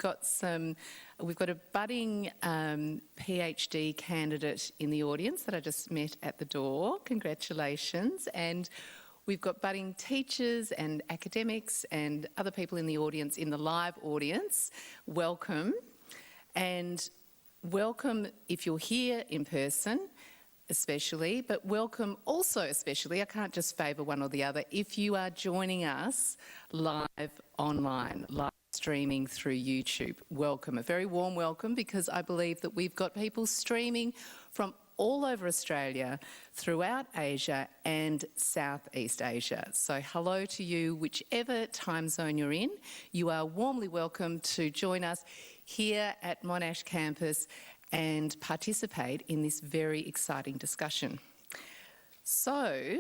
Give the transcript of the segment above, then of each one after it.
got a budding PhD candidate in the audience that I just met at the door. Congratulations. And we've got budding teachers and academics and other people in the audience, in the live audience. Welcome. And welcome if you're here in person, especially, but welcome also especially, I can't just favour one or the other, if you are joining us live online, live streaming through YouTube. Welcome, a very warm welcome, because I believe that we've got people streaming from all over Australia, throughout Asia and Southeast Asia. So hello to you, whichever time zone you're in. You are warmly welcome to join us here at Monash campus and participate in this very exciting discussion. So,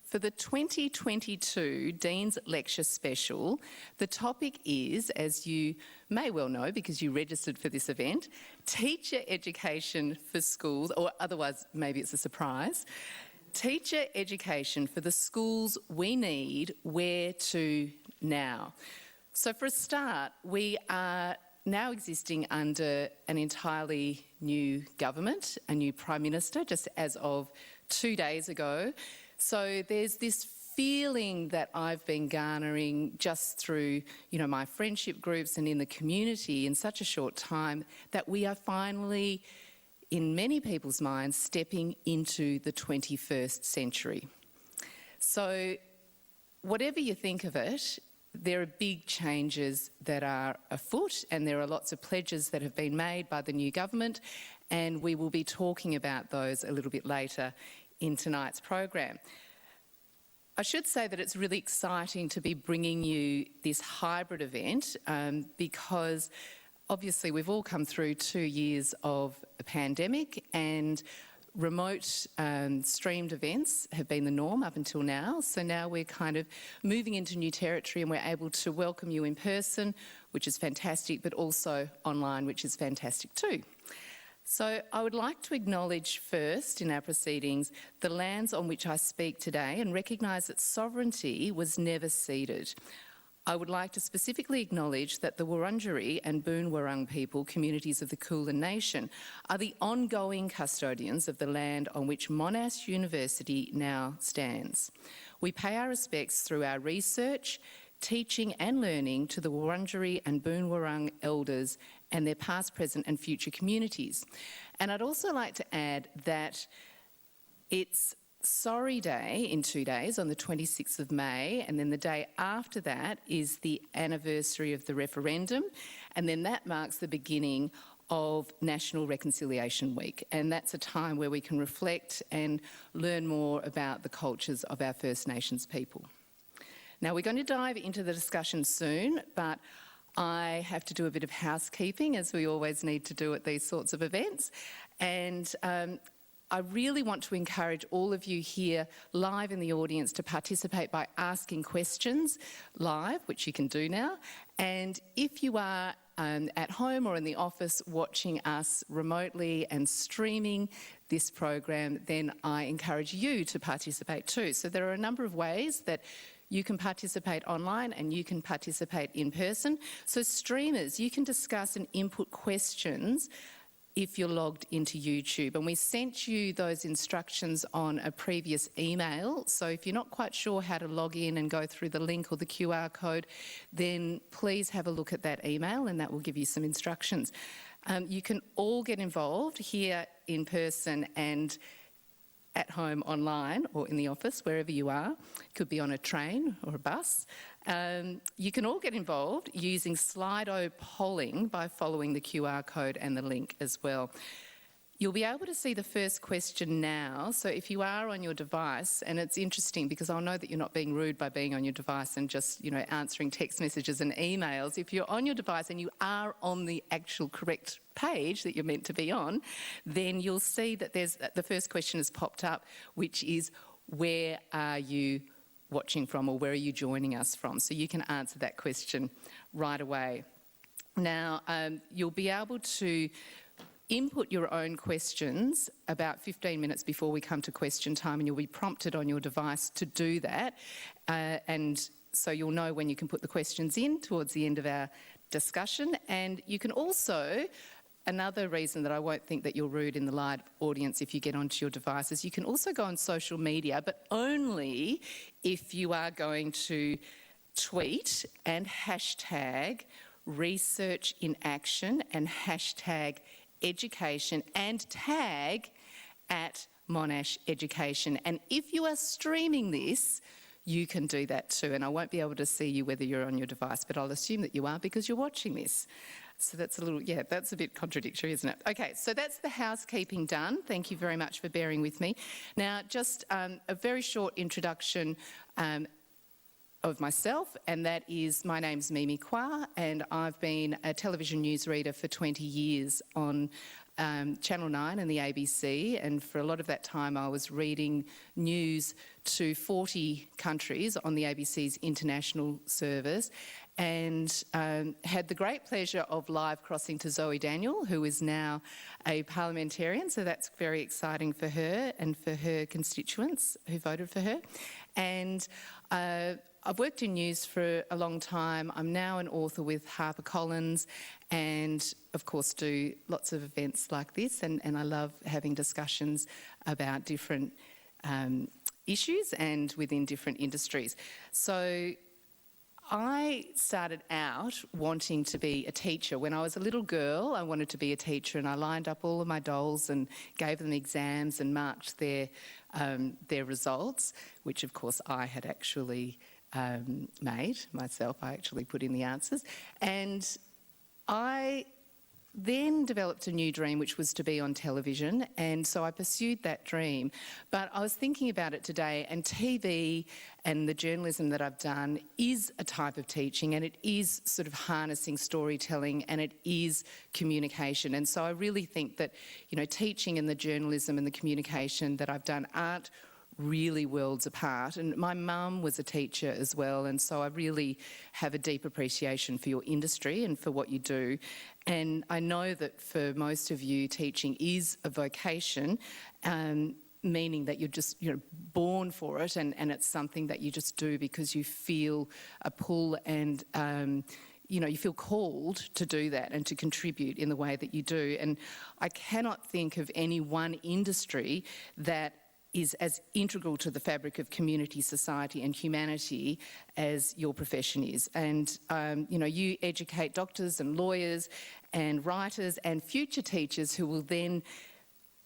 for the 2022 Dean's Lecture Special, the topic is, as you may well know because you registered for this event, teacher education for schools, or otherwise maybe it's a surprise, teacher education for the schools we need, where to now. So for a start, we are now existing under an entirely new government, a new Prime Minister, just as of 2 days ago. So there's this feeling that I've been garnering just through, my friendship groups and in the community in such a short time, that we are finally, in many people's minds, stepping into the 21st century. So whatever you think of it, there are big changes that are afoot, and there are lots of pledges that have been made by the new government, and we will be talking about those a little bit later in tonight's program. I should say that it's really exciting to be bringing you this hybrid event because obviously we've all come through 2 years of a pandemic, and remote streamed events have been the norm up until now. So now we're kind of moving into new territory, and we're able to welcome you in person, which is fantastic, but also online, which is fantastic too. So I would like to acknowledge first in our proceedings the lands on which I speak today, and recognise that sovereignty was never ceded. I would like to specifically acknowledge that the Wurundjeri and Boon Wurrung people, communities of the Kulin Nation, are the ongoing custodians of the land on which Monash University now stands. We pay our respects through our research, teaching and learning to the Wurundjeri and Boon Wurrung elders and their past, present and future communities. And I'd also like to add that it's Sorry Day in 2 days, on the 26th of May, and then the day after that is the anniversary of the referendum, and then that marks the beginning of National Reconciliation Week, and that's a time where we can reflect and learn more about the cultures of our First Nations people. Now, we're going to dive into the discussion soon, but I have to do a bit of housekeeping, as we always need to do at these sorts of events, and I really want to encourage all of you here live in the audience to participate by asking questions live, which you can do now. And if you are at home or in the office watching us remotely and streaming this program, then I encourage you to participate too. So there are a number of ways that you can participate online and you can participate in person. So streamers, you can discuss and input questions if you're logged into YouTube. And we sent you those instructions on a previous email. So if you're not quite sure how to log in and go through the link or the QR code, then please have a look at that email, and that will give you some instructions. You can all get involved here in person and at home online, or in the office, wherever you are. It could be on a train or a bus. You can all get involved using Slido polling by following the QR code and the link as well. You'll be able to see the first question now. So if you are on your device, and it's interesting because I'll know that you're not being rude by being on your device and just, answering text messages and emails. If you're on your device and you are on the actual correct page that you're meant to be on, then you'll see that the first question has popped up, which is, where are you watching from, or where are you joining us from? So you can answer that question right away. Now, you'll be able to input your own questions about 15 minutes before we come to question time, and you'll be prompted on your device to do that. And so you'll know when you can put the questions in towards the end of our discussion. And you can also, another reason that I won't think that you're rude in the live audience if you get onto your devices, you can also go on social media, but only if you are going to tweet and hashtag research in action and hashtag education and tag at Monash Education. And if you are streaming this, you can do that too. And I won't be able to see you whether you're on your device, but I'll assume that you are because you're watching this. So that's a little, yeah, that's a bit contradictory, isn't it? Okay, so that's the housekeeping done. Thank you very much for bearing with me. Now, just a very short introduction of myself, and that is, my name's Mimi Kwa, and I've been a television newsreader for 20 years on Channel 9 and the ABC, and for a lot of that time I was reading news to 40 countries on the ABC's international service, and had the great pleasure of live crossing to Zoe Daniel, who is now a parliamentarian, so that's very exciting for her and for her constituents who voted for her. And I've worked in news for a long time. I'm now an author with HarperCollins and, of course, do lots of events like this, and I love having discussions about different issues and within different industries. So I started out wanting to be a teacher. When I was a little girl, I wanted to be a teacher, and I lined up all of my dolls and gave them exams and marked their results, which of course I had actually made myself. I actually put in the answers. And I then developed a new dream, which was to be on television, and so I pursued that dream. But I was thinking about it today, and TV and the journalism that I've done is a type of teaching, and it is sort of harnessing storytelling, and it is communication. And so I really think that, you know, teaching and the journalism and the communication that I've done aren't really worlds apart. And my mum was a teacher as well, and so I really have a deep appreciation for your industry and for what you do. And I know that for most of you, teaching is a vocation, meaning that you're born for it, and it's something that you just do because you feel a pull and you feel called to do that and to contribute in the way that you do. And I cannot think of any one industry that is as integral to the fabric of community, society and humanity as your profession is. And, you educate doctors and lawyers and writers and future teachers who will then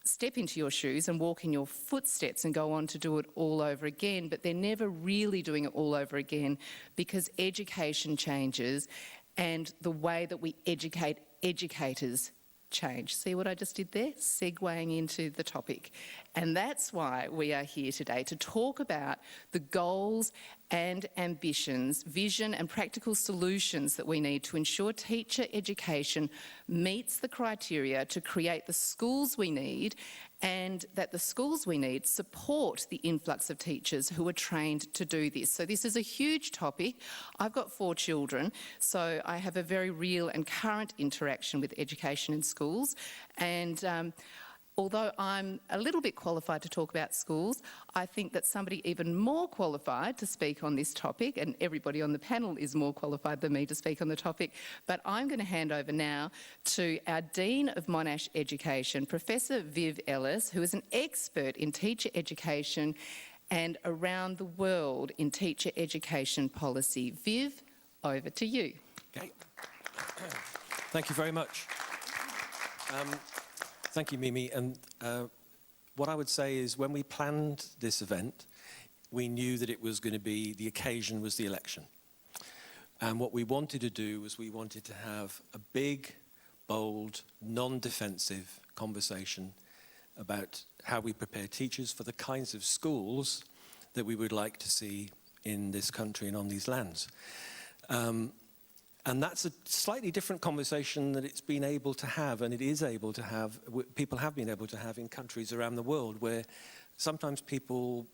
step into your shoes and walk in your footsteps and go on to do it all over again, but they're never really doing it all over again because education changes and the way that we educate educators change. See what I just did there? Segueing into the topic. And that's why we are here today, to talk about the goals and ambitions, vision and practical solutions that we need to ensure teacher education meets the criteria to create the schools we need, and that the schools we need support the influx of teachers who are trained to do this. So this is a huge topic. I've got 4 children, so I have a very real and current interaction with education in schools. And although I'm a little bit qualified to talk about schools, I think that somebody even more qualified to speak on this topic, and everybody on the panel is more qualified than me to speak on the topic, but I'm going to hand over now to our Dean of Monash Education, Professor Viv Ellis, who is an expert in teacher education and around the world in teacher education policy. Viv, over to you. Okay. Thank you very much. Thank you, Mimi. And what I would say is when we planned this event, we knew that it was going to be, the occasion was the election. And what we wanted to do was we wanted to have a big, bold, non-defensive conversation about how we prepare teachers for the kinds of schools that we would like to see in this country and on these lands. And that's a slightly different conversation that it's been able to have, and it is able to have, people have been able to have in countries around the world where sometimes people,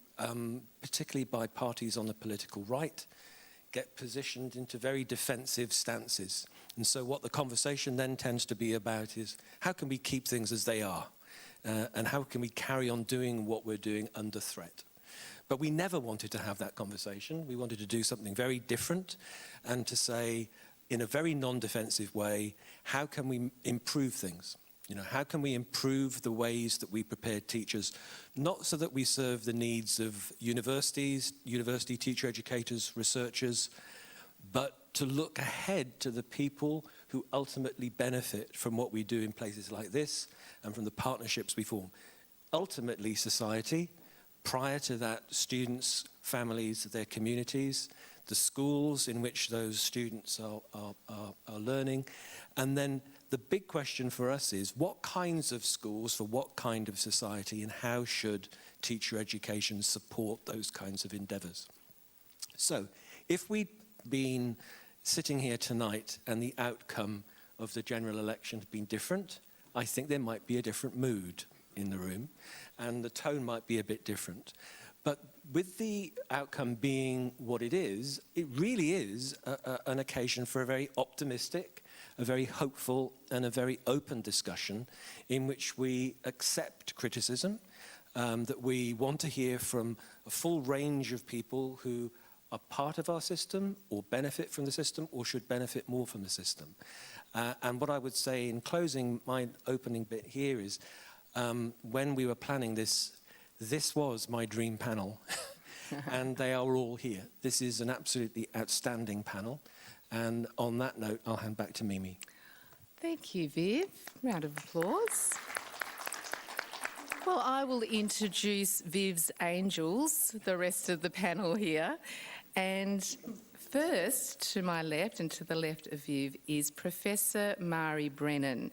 particularly by parties on the political right, get positioned into very defensive stances. And so what the conversation then tends to be about is how can we keep things as they are? And how can we carry on doing what we're doing under threat? But we never wanted to have that conversation. We wanted to do something very different and to say, in a very non-defensive way, how can we improve things? How can we improve the ways that we prepare teachers, not so that we serve the needs of universities, university teacher educators, researchers, but to look ahead to the people who ultimately benefit from what we do in places like this and from the partnerships we form. Ultimately, society, prior to that, students, families, their communities, the schools in which those students are learning, and then the big question for us is what kinds of schools for what kind of society, and how should teacher education support those kinds of endeavours? So if we'd been sitting here tonight and the outcome of the general election had been different, I think there might be a different mood in the room and the tone might be a bit different. But with the outcome being what it really is an occasion for a very optimistic, a very hopeful and a very open discussion in which we accept criticism, that we want to hear from a full range of people who are part of our system or benefit from the system or should benefit more from the system. And what I would say in closing my opening bit here is when we were planning this was my dream panel and they are all here. This is an absolutely outstanding panel. And on that note, I'll hand back to Mimi. Thank you, Viv. Round of applause. Well, I will introduce Viv's angels, the rest of the panel here. And first, to my left and to the left of Viv, is Professor Mari Brennan,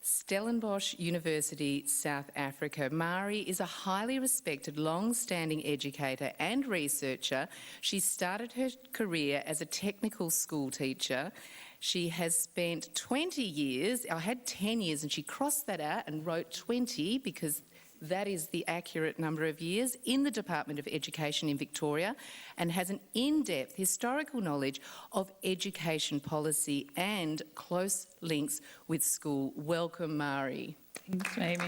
Stellenbosch University, South Africa. Mari is a highly respected, long-standing educator and researcher. She started her career as a technical school teacher. She has spent 20 years, I had 10 years, and she crossed that out and wrote 20 because that is the accurate number of years in the Department of Education in Victoria, and has an in-depth historical knowledge of education policy and close links with school. Welcome, Mari. Thanks, Amy.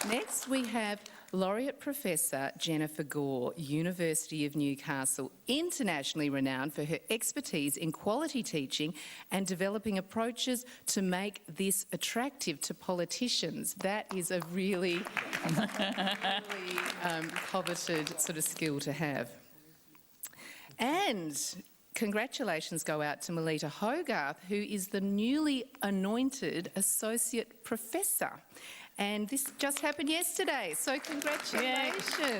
Next, we have Laureate Professor Jennifer Gore, University of Newcastle, internationally renowned for her expertise in quality teaching and developing approaches to make this attractive to politicians. That is a really, coveted sort of skill to have. And congratulations go out to Melita Hogarth, who is the newly anointed Associate Professor. And this just happened yesterday, so congratulations. Yay.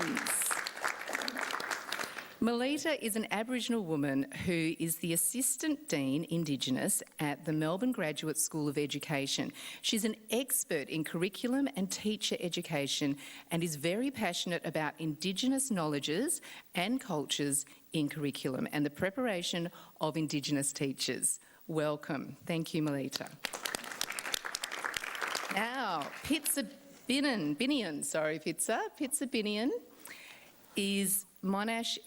Melita is an Aboriginal woman who is the Assistant Dean Indigenous at the Melbourne Graduate School of Education. She's an expert in curriculum and teacher education and is very passionate about Indigenous knowledges and cultures in curriculum and the preparation of Indigenous teachers. Welcome. Thank you, Melita. Now, Pitsa Binion is Monash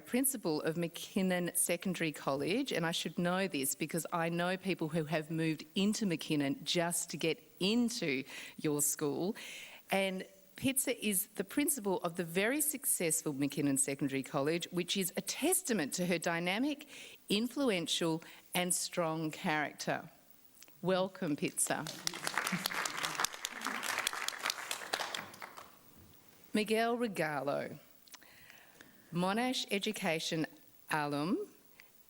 Principal of McKinnon Secondary College, and I should know this because I know people who have moved into McKinnon just to get into your school. And Pitsa is the principal of the very successful McKinnon Secondary College, which is a testament to her dynamic, influential and strong character. Welcome, Pitsa. Miguel Regalo, Monash Education alum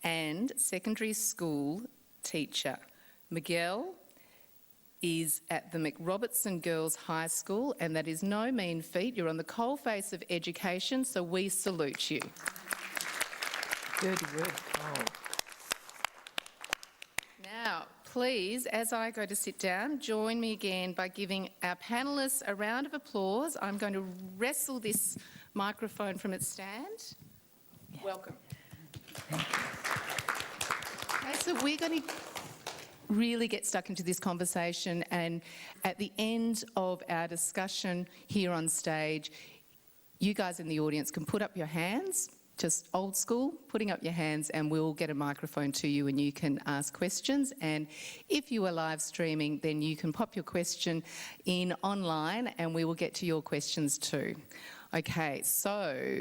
and secondary school teacher. Miguel is at the McRobertson Girls High School, and that is no mean feat. You're on the coalface of education, so we salute you. Good work. Oh. Now, please, as I go to sit down, join me again by giving our panellists a round of applause. I'm going to wrestle this microphone from its stand. Yeah. Welcome. Okay, so we're going to really get stuck into this conversation, and at the end of our discussion here on stage, you guys in the audience can put up your hands. Just old school, putting up your hands, and we'll get a microphone to you and you can ask questions. And if you are live streaming, then you can pop your question in online and we will get to your questions too. Okay, so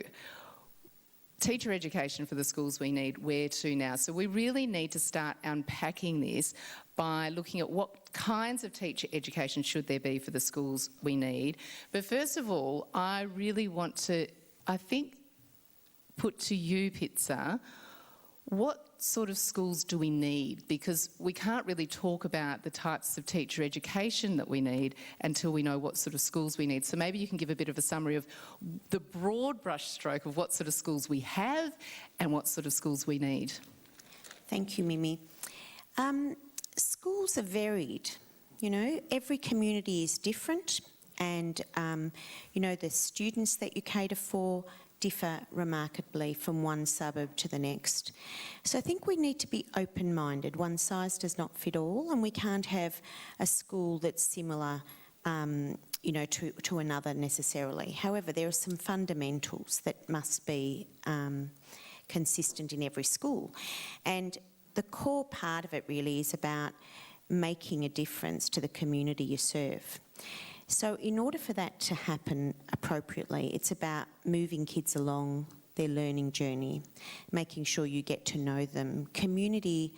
teacher education for the schools we need, where to now? So we really need to start unpacking this by looking at what kinds of teacher education should there be for the schools we need. But first of all, I really want to, put to you, Pitzer, what sort of schools do we need? Because we can't really talk about the types of teacher education that we need until we know what sort of schools we need. So maybe you can give a bit of a summary of the broad brushstroke of what sort of schools we have and what sort of schools we need. Thank you, Mimi. Schools are varied. You know, every community is different, and you know, the students that you cater for differ remarkably from one suburb to the next. So I think we need to be open-minded. One size does not fit all, and we can't have a school that's similar you know, to another necessarily. However, there are some fundamentals that must be consistent in every school. And the core part of it really is about making a difference to the community you serve. So in order for that to happen appropriately, it's about moving kids along their learning journey, making sure you get to know them. Community,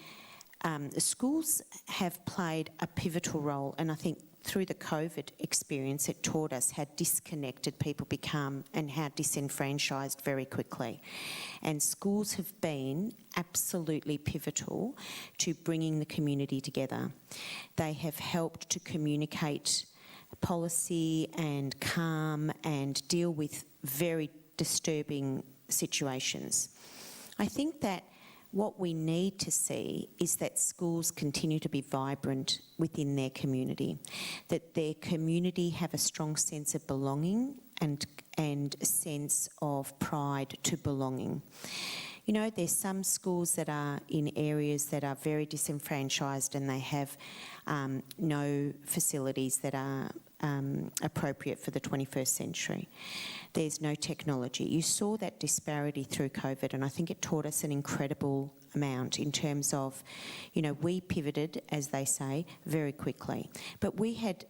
schools have played a pivotal role, and I think through the COVID experience, it taught us how disconnected people become and how disenfranchised very quickly. And schools have been absolutely pivotal to bringing the community together. They have helped to communicate policy and calm and deal with very disturbing situations. I think that what we need to see is that schools continue to be vibrant within their community, that their community have a strong sense of belonging and a sense of pride to belonging. You know, there's some schools that are in areas that are very disenfranchised and they have no facilities that are appropriate for the 21st century. There's no technology. You saw that disparity through COVID, and I think it taught us an incredible amount in terms of, you know, we pivoted, as they say, very quickly. But we had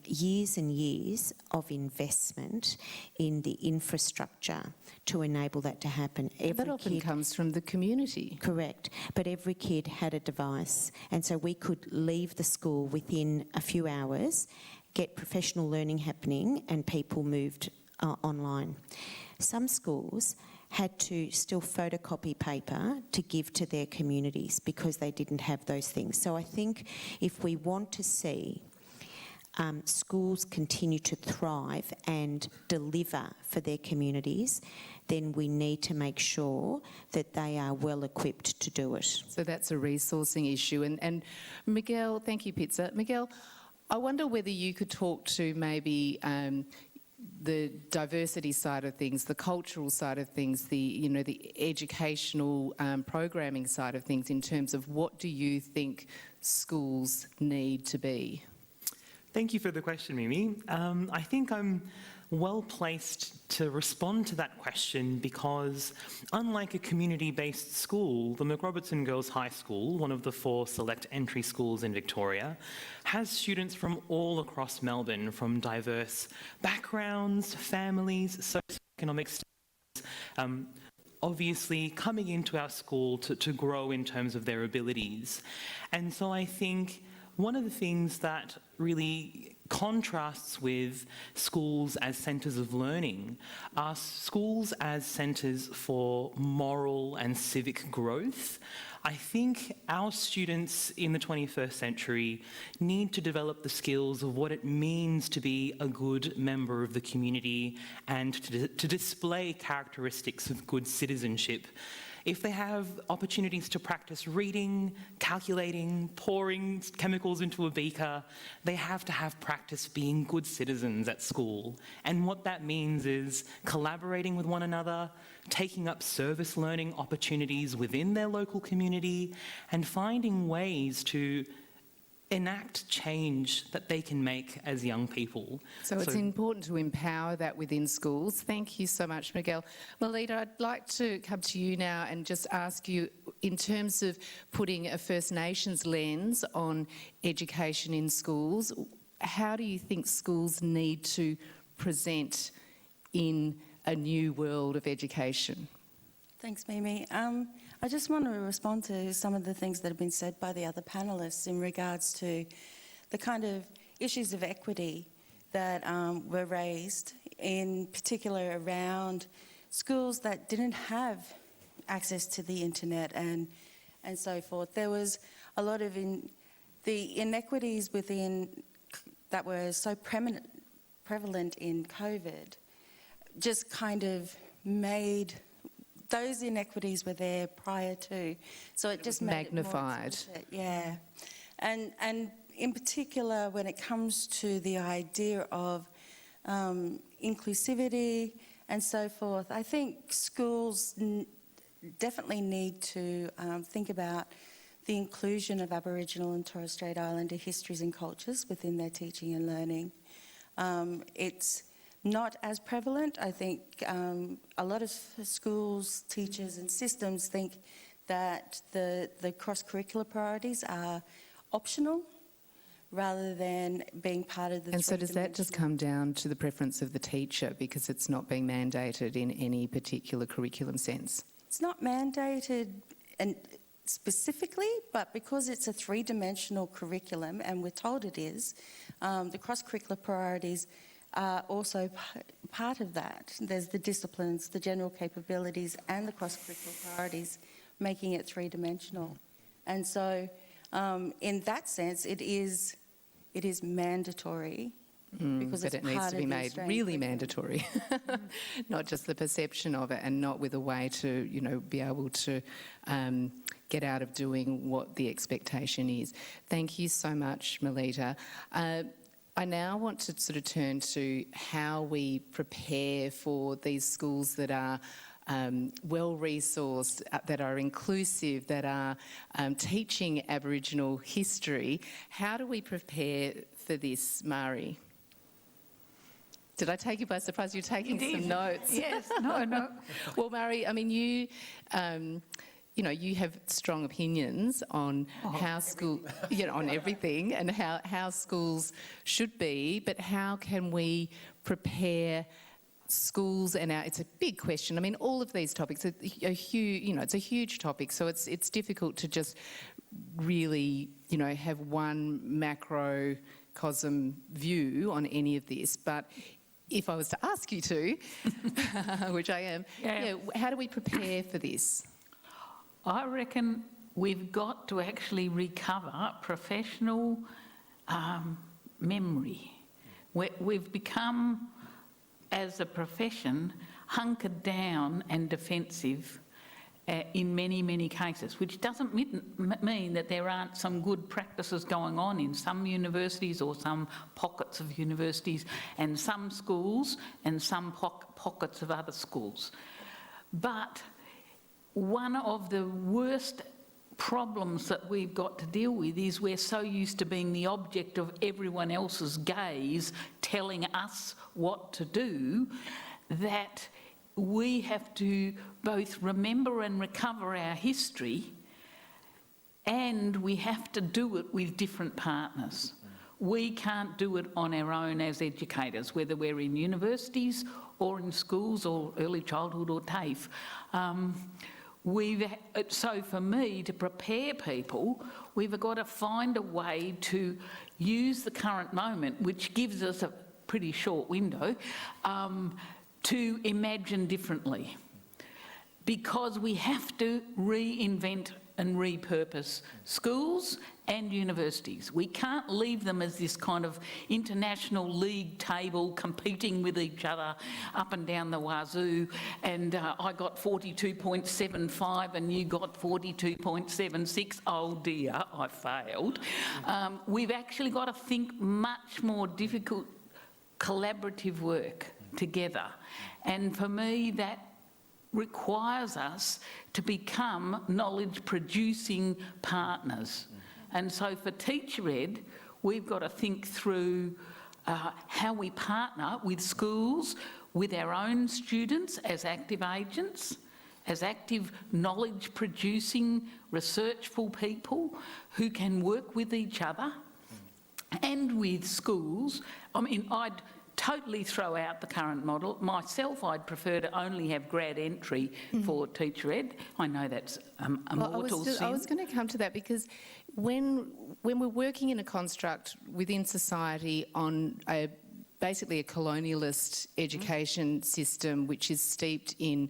years and years of investment in the infrastructure to enable that to happen. That often comes from the community. Correct. But every kid had a device, and so we could leave the school within a few hours, get professional learning happening, and people moved online. Some schools had to still photocopy paper to give to their communities because they didn't have those things. So I think if we want to see schools continue to thrive and deliver for their communities, then we need to make sure that they are well equipped to do it. So that's a resourcing issue. And Miguel, thank you, Pitzer. Miguel, I wonder whether you could talk to maybe the diversity side of things, the cultural side of things, the educational programming side of things, in terms of what do you think schools need to be? Thank you for the question, Mimi. I think I'm well placed to respond to that question because, unlike a community-based school, the McRobertson Girls High School, one of the 4 select entry schools in Victoria, has students from all across Melbourne, from diverse backgrounds, families, socioeconomic status, obviously coming into our school to grow in terms of their abilities. And so I think one of the things that really contrasts with schools as centres of learning are schools as centres for moral and civic growth. I think our students in the 21st century need to develop the skills of what it means to be a good member of the community and to display characteristics of good citizenship. If they have opportunities to practice reading, calculating, pouring chemicals into a beaker, they have to have practice being good citizens at school. And what that means is collaborating with one another, taking up service learning opportunities within their local community, and finding ways to enact change that they can make as young people. So it's important to empower that within schools. Thank you so much, Miguel. Melita, I'd like to come to you now and just ask you, in terms of putting a First Nations lens on education in schools, how do you think schools need to present in a new world of education? Thanks, Mimi. I just want to respond to some of the things that have been said by the other panellists in regards to the kind of issues of equity that were raised, in particular around schools that didn't have access to the internet and so forth. There was a lot of the inequities within that were so prevalent in COVID just kind of made those inequities were there prior to, so it just made magnified. It more explicit. Yeah, and in particular when it comes to the idea of inclusivity and so forth, I think schools definitely need to think about the inclusion of Aboriginal and Torres Strait Islander histories and cultures within their teaching and learning. It's not as prevalent. I think a lot of schools, teachers and systems think that the cross-curricular priorities are optional rather than being part of the And so does that just come down to the preference of the teacher because it's not being mandated in any particular curriculum sense? It's not mandated and specifically, but because it's a three-dimensional curriculum, and we're told it is, the cross-curricular priorities are also part of that. There's the disciplines, the general capabilities, and the cross-curricular priorities, making it three-dimensional. And so, in that sense, it is mandatory. Because but it's it needs part to of be the made Australian really curriculum. mandatory, not just the perception of it, and not with a way to, be able to get out of doing what the expectation is. Thank you so much, Melita. I now want to sort of turn to how we prepare for these schools that are well-resourced, that are inclusive, that are teaching Aboriginal history. How do we prepare for this, Mari? Did I take you by surprise? You're taking some notes. Yes, no. Well, Mari, I mean, you have strong opinions on how school, on everything and how schools should be, but how can we prepare schools and it's a big question. I mean, all of these topics are a huge, it's a huge topic, so it's difficult to just really, have one macrocosm view on any of this. But if I was to ask you to, which I am, how do we prepare for this? I reckon we've got to actually recover professional memory. We've become, as a profession, hunkered down and defensive in many, many cases, which doesn't mean that there aren't some good practices going on in some universities or some pockets of universities and some schools and some pockets of other schools. But one of the worst problems that we've got to deal with is we're so used to being the object of everyone else's gaze telling us what to do that we have to both remember and recover our history, and we have to do it with different partners. We can't do it on our own as educators, whether we're in universities or in schools or early childhood or TAFE. So for me, to prepare people, we've got to find a way to use the current moment, which gives us a pretty short window, to imagine differently. Because we have to reinvent and repurpose schools and universities. We can't leave them as this kind of international league table competing with each other up and down the wazoo, and I got 42.75 and you got 42.76. Oh dear, I failed. We've actually got to think much more difficult collaborative work together, and for me that requires us to become knowledge-producing partners. And so for teacher ed, we've got to think through how we partner with schools, with our own students as active agents, as active knowledge-producing, researchful people who can work with each other, and with schools. I mean, I'd totally throw out the current model. Myself, I'd prefer to only have grad entry for teacher ed. I know that's a mortal sin. I was going to come to that because when we're working in a construct within society on basically a colonialist education system which is steeped in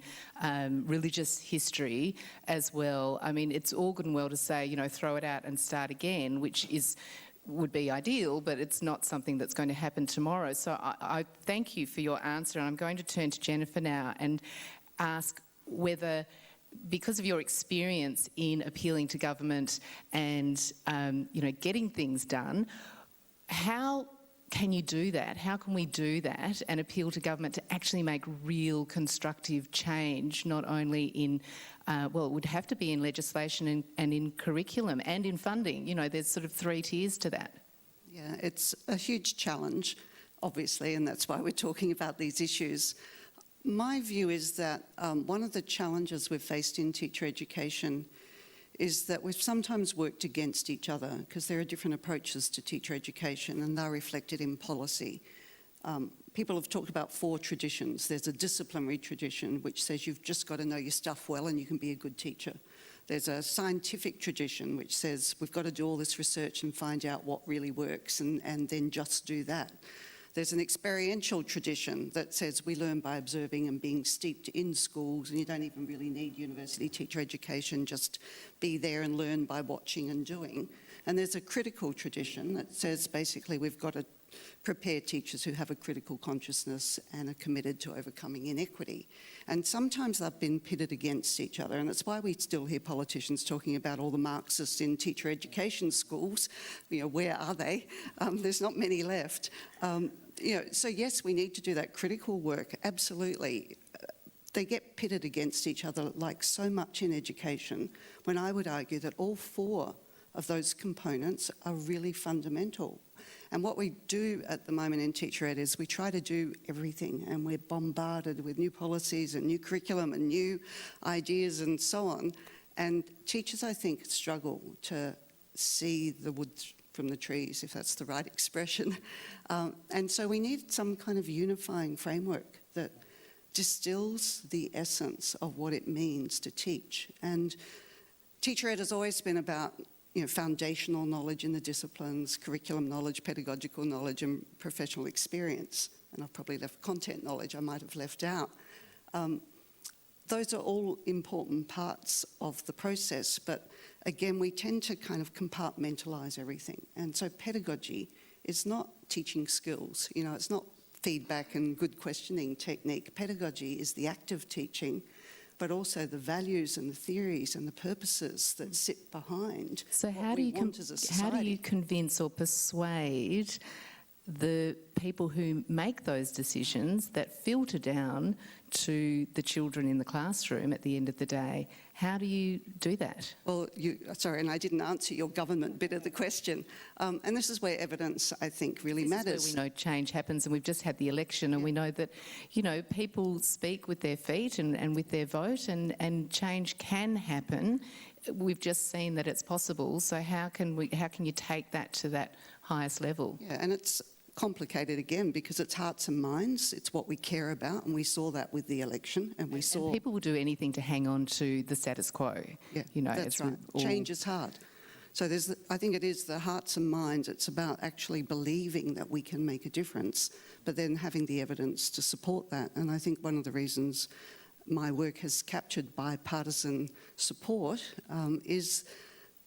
religious history as well. I mean, it's all good and well to say, you know, throw it out and start again, which would be ideal, but it's not something that's going to happen tomorrow. So I thank you for your answer, and I'm going to turn to Jennifer now and ask whether, because of your experience in appealing to government and you know, getting things done, how can you do that? How can we do that and appeal to government to actually make real constructive change, not only in, well, it would have to be in legislation and in curriculum and in funding. You know, there's sort of 3 tiers to that. Yeah, it's a huge challenge, obviously, and that's why we're talking about these issues. My view is that one of the challenges we've faced in teacher education is that we've sometimes worked against each other because there are different approaches to teacher education and they're reflected in policy. People have talked about 4 traditions. There's a disciplinary tradition which says you've just got to know your stuff well and you can be a good teacher. There's a scientific tradition which says we've got to do all this research and find out what really works and then just do that. There's an experiential tradition that says we learn by observing and being steeped in schools, and you don't even really need university teacher education, just be there and learn by watching and doing. And there's a critical tradition that says basically we've got to prepare teachers who have a critical consciousness and are committed to overcoming inequity. And sometimes they've been pitted against each other, and it's why we still hear politicians talking about all the Marxists in teacher education schools. You know, where are they? There's not many left. You know, so yes, we need to do that critical work, absolutely. They get pitted against each other like so much in education, when I would argue that all 4 of those components are really fundamental. And what we do at the moment in teacher ed is we try to do everything, and we're bombarded with new policies and new curriculum and new ideas and so on. And teachers, I think, struggle to see the wood from the trees, if that's the right expression. And so we need some kind of unifying framework that distills the essence of what it means to teach. And teacher ed has always been about, you know, foundational knowledge in the disciplines, curriculum knowledge, pedagogical knowledge, and professional experience. And I've probably left content knowledge I might have left out. Those are all important parts of the process, but again, we tend to kind of compartmentalise everything. And so pedagogy is not teaching skills, you know, it's not feedback and good questioning technique. Pedagogy is the act of teaching, but also the values and the theories and the purposes that sit behind. So how do you convince or persuade the people who make those decisions that filter down to the children in the classroom at the end of the day? How do you do that? Well, sorry, and I didn't answer your government bit of the question. And this is where evidence, I think, really matters. This is where we know change happens, and we've just had the election, and we know that, you know, people speak with their feet and with their vote, and change can happen. We've just seen that it's possible. So how can you take that to that highest level? Yeah, and it's complicated again because it's hearts and minds, it's what we care about, and we saw that with the election, and people will do anything to hang on to the status quo. Yeah, you know, that's right. Change is hard. So I think it is the hearts and minds. It's about actually believing that we can make a difference, but then having the evidence to support that. And I think one of the reasons my work has captured bipartisan support is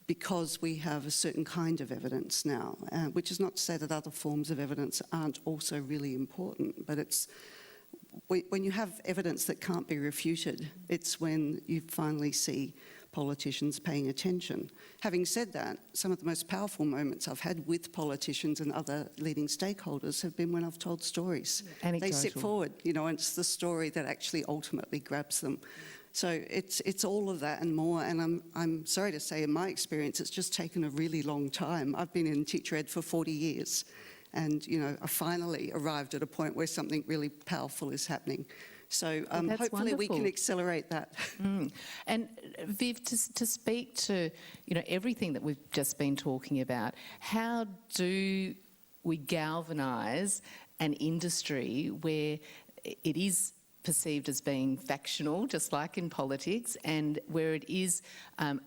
because we have a certain kind of evidence now, which is not to say that other forms of evidence aren't also really important, but it's when you have evidence that can't be refuted, it's when you finally see politicians paying attention. Having said that, some of the most powerful moments I've had with politicians and other leading stakeholders have been when I've told stories. Anecdotal. They sit forward, you know, and it's the story that actually ultimately grabs them. So it's all of that and more, and I'm sorry to say, in my experience, it's just taken a really long time. I've been in teacher ed for 40 years, and, you know, I finally arrived at a point where something really powerful is happening. So hopefully we can accelerate that. And Viv, to speak to, you know, everything that we've just been talking about, how do we galvanise an industry where it is perceived as being factional, just like in politics, and where it is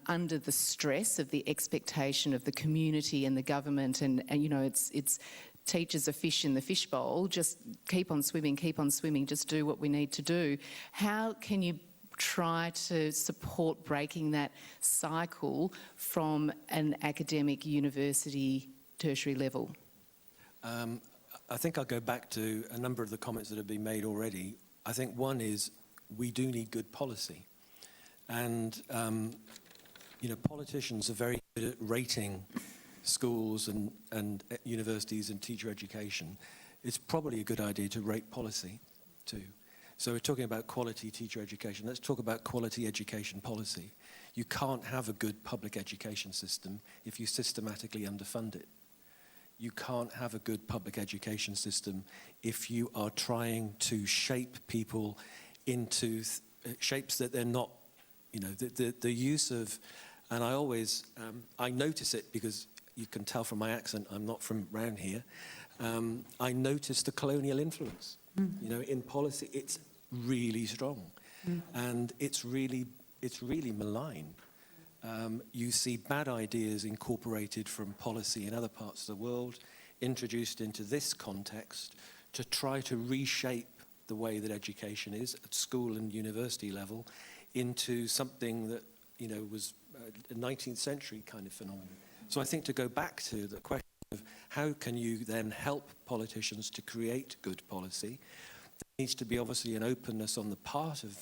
under the stress of the expectation of the community and the government, and you know, it's teachers are fish in the fishbowl, just keep on swimming, just do what we need to do. How can you try to support breaking that cycle from an academic university tertiary level? I think I'll go back to a number of the comments that have been made already. I think one is we do need good policy. And, you know, politicians are very good at rating schools and universities and teacher education. It's probably a good idea to rate policy too. So we're talking about quality teacher education. Let's talk about quality education policy. You can't have a good public education system if you systematically underfund it. You can't have a good public education system if you are trying to shape people into shapes that they're not, you know, the use of, and I always, I notice it because you can tell from my accent, I'm not from around here. I notice the colonial influence. You know, in policy, it's really strong, and it's really malign. You see bad ideas incorporated from policy in other parts of the world, introduced into this context to try to reshape the way that education is at school and university level into something that, you know, was a 19th century kind of phenomenon. So I think to go back to the question of how can you then help politicians to create good policy, there needs to be obviously an openness on the part of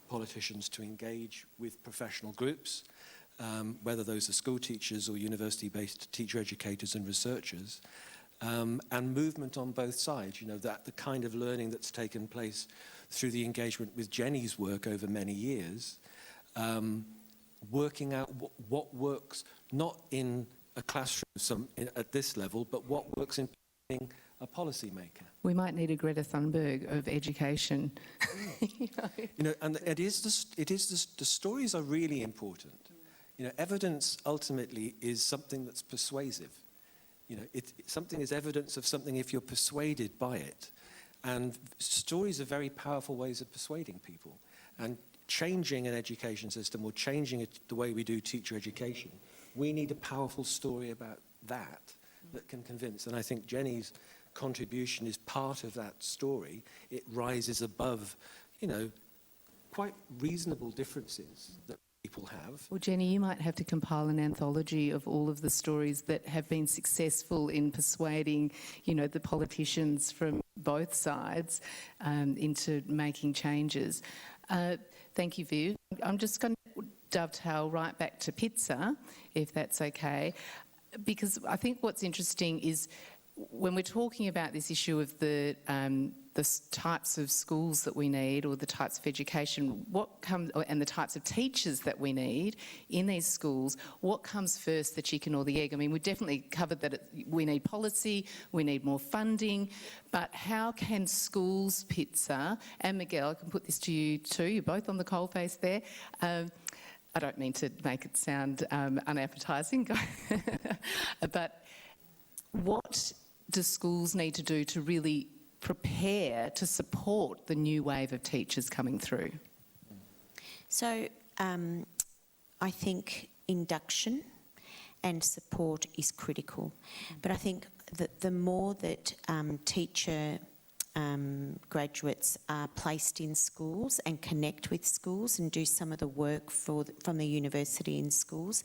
politicians to engage with professional groups, whether those are school teachers or university-based teacher educators and researchers, and movement on both sides. You know, that the kind of learning that's taken place through the engagement with Jenny's work over many years, working out what works, not in a classroom at this level, but what works in being a policymaker. We might need a Greta Thunberg of education. You know, and the stories are really important. You know, evidence ultimately is something that's persuasive. You know, something is evidence of something if you're persuaded by it. And stories are very powerful ways of persuading people. And changing an education system or changing the way we do teacher education, we need a powerful story about that can convince. And I think Jenny's contribution is part of that story. It rises above, you know, quite reasonable differences that people have. Well, Jenny, you might have to compile an anthology of all of the stories that have been successful in persuading, you know, the politicians from both sides into making changes. Thank you, Viv. I'm just going to dovetail right back to pizza, if that's okay, because I think what's interesting is when we're talking about this issue of the types of schools that we need, or the types of education, and the types of teachers that we need in these schools, what comes first, the chicken or the egg? I mean, we definitely covered that we need policy, we need more funding, but how can schools, Pizza, and Miguel, I can put this to you too, you're both on the coalface there. I don't mean to make it sound unappetising, but what do schools need to do to really prepare to support the new wave of teachers coming through? So I think induction and support is critical. But I think that the more that teacher graduates are placed in schools and connect with schools and do some of the work from the university in schools,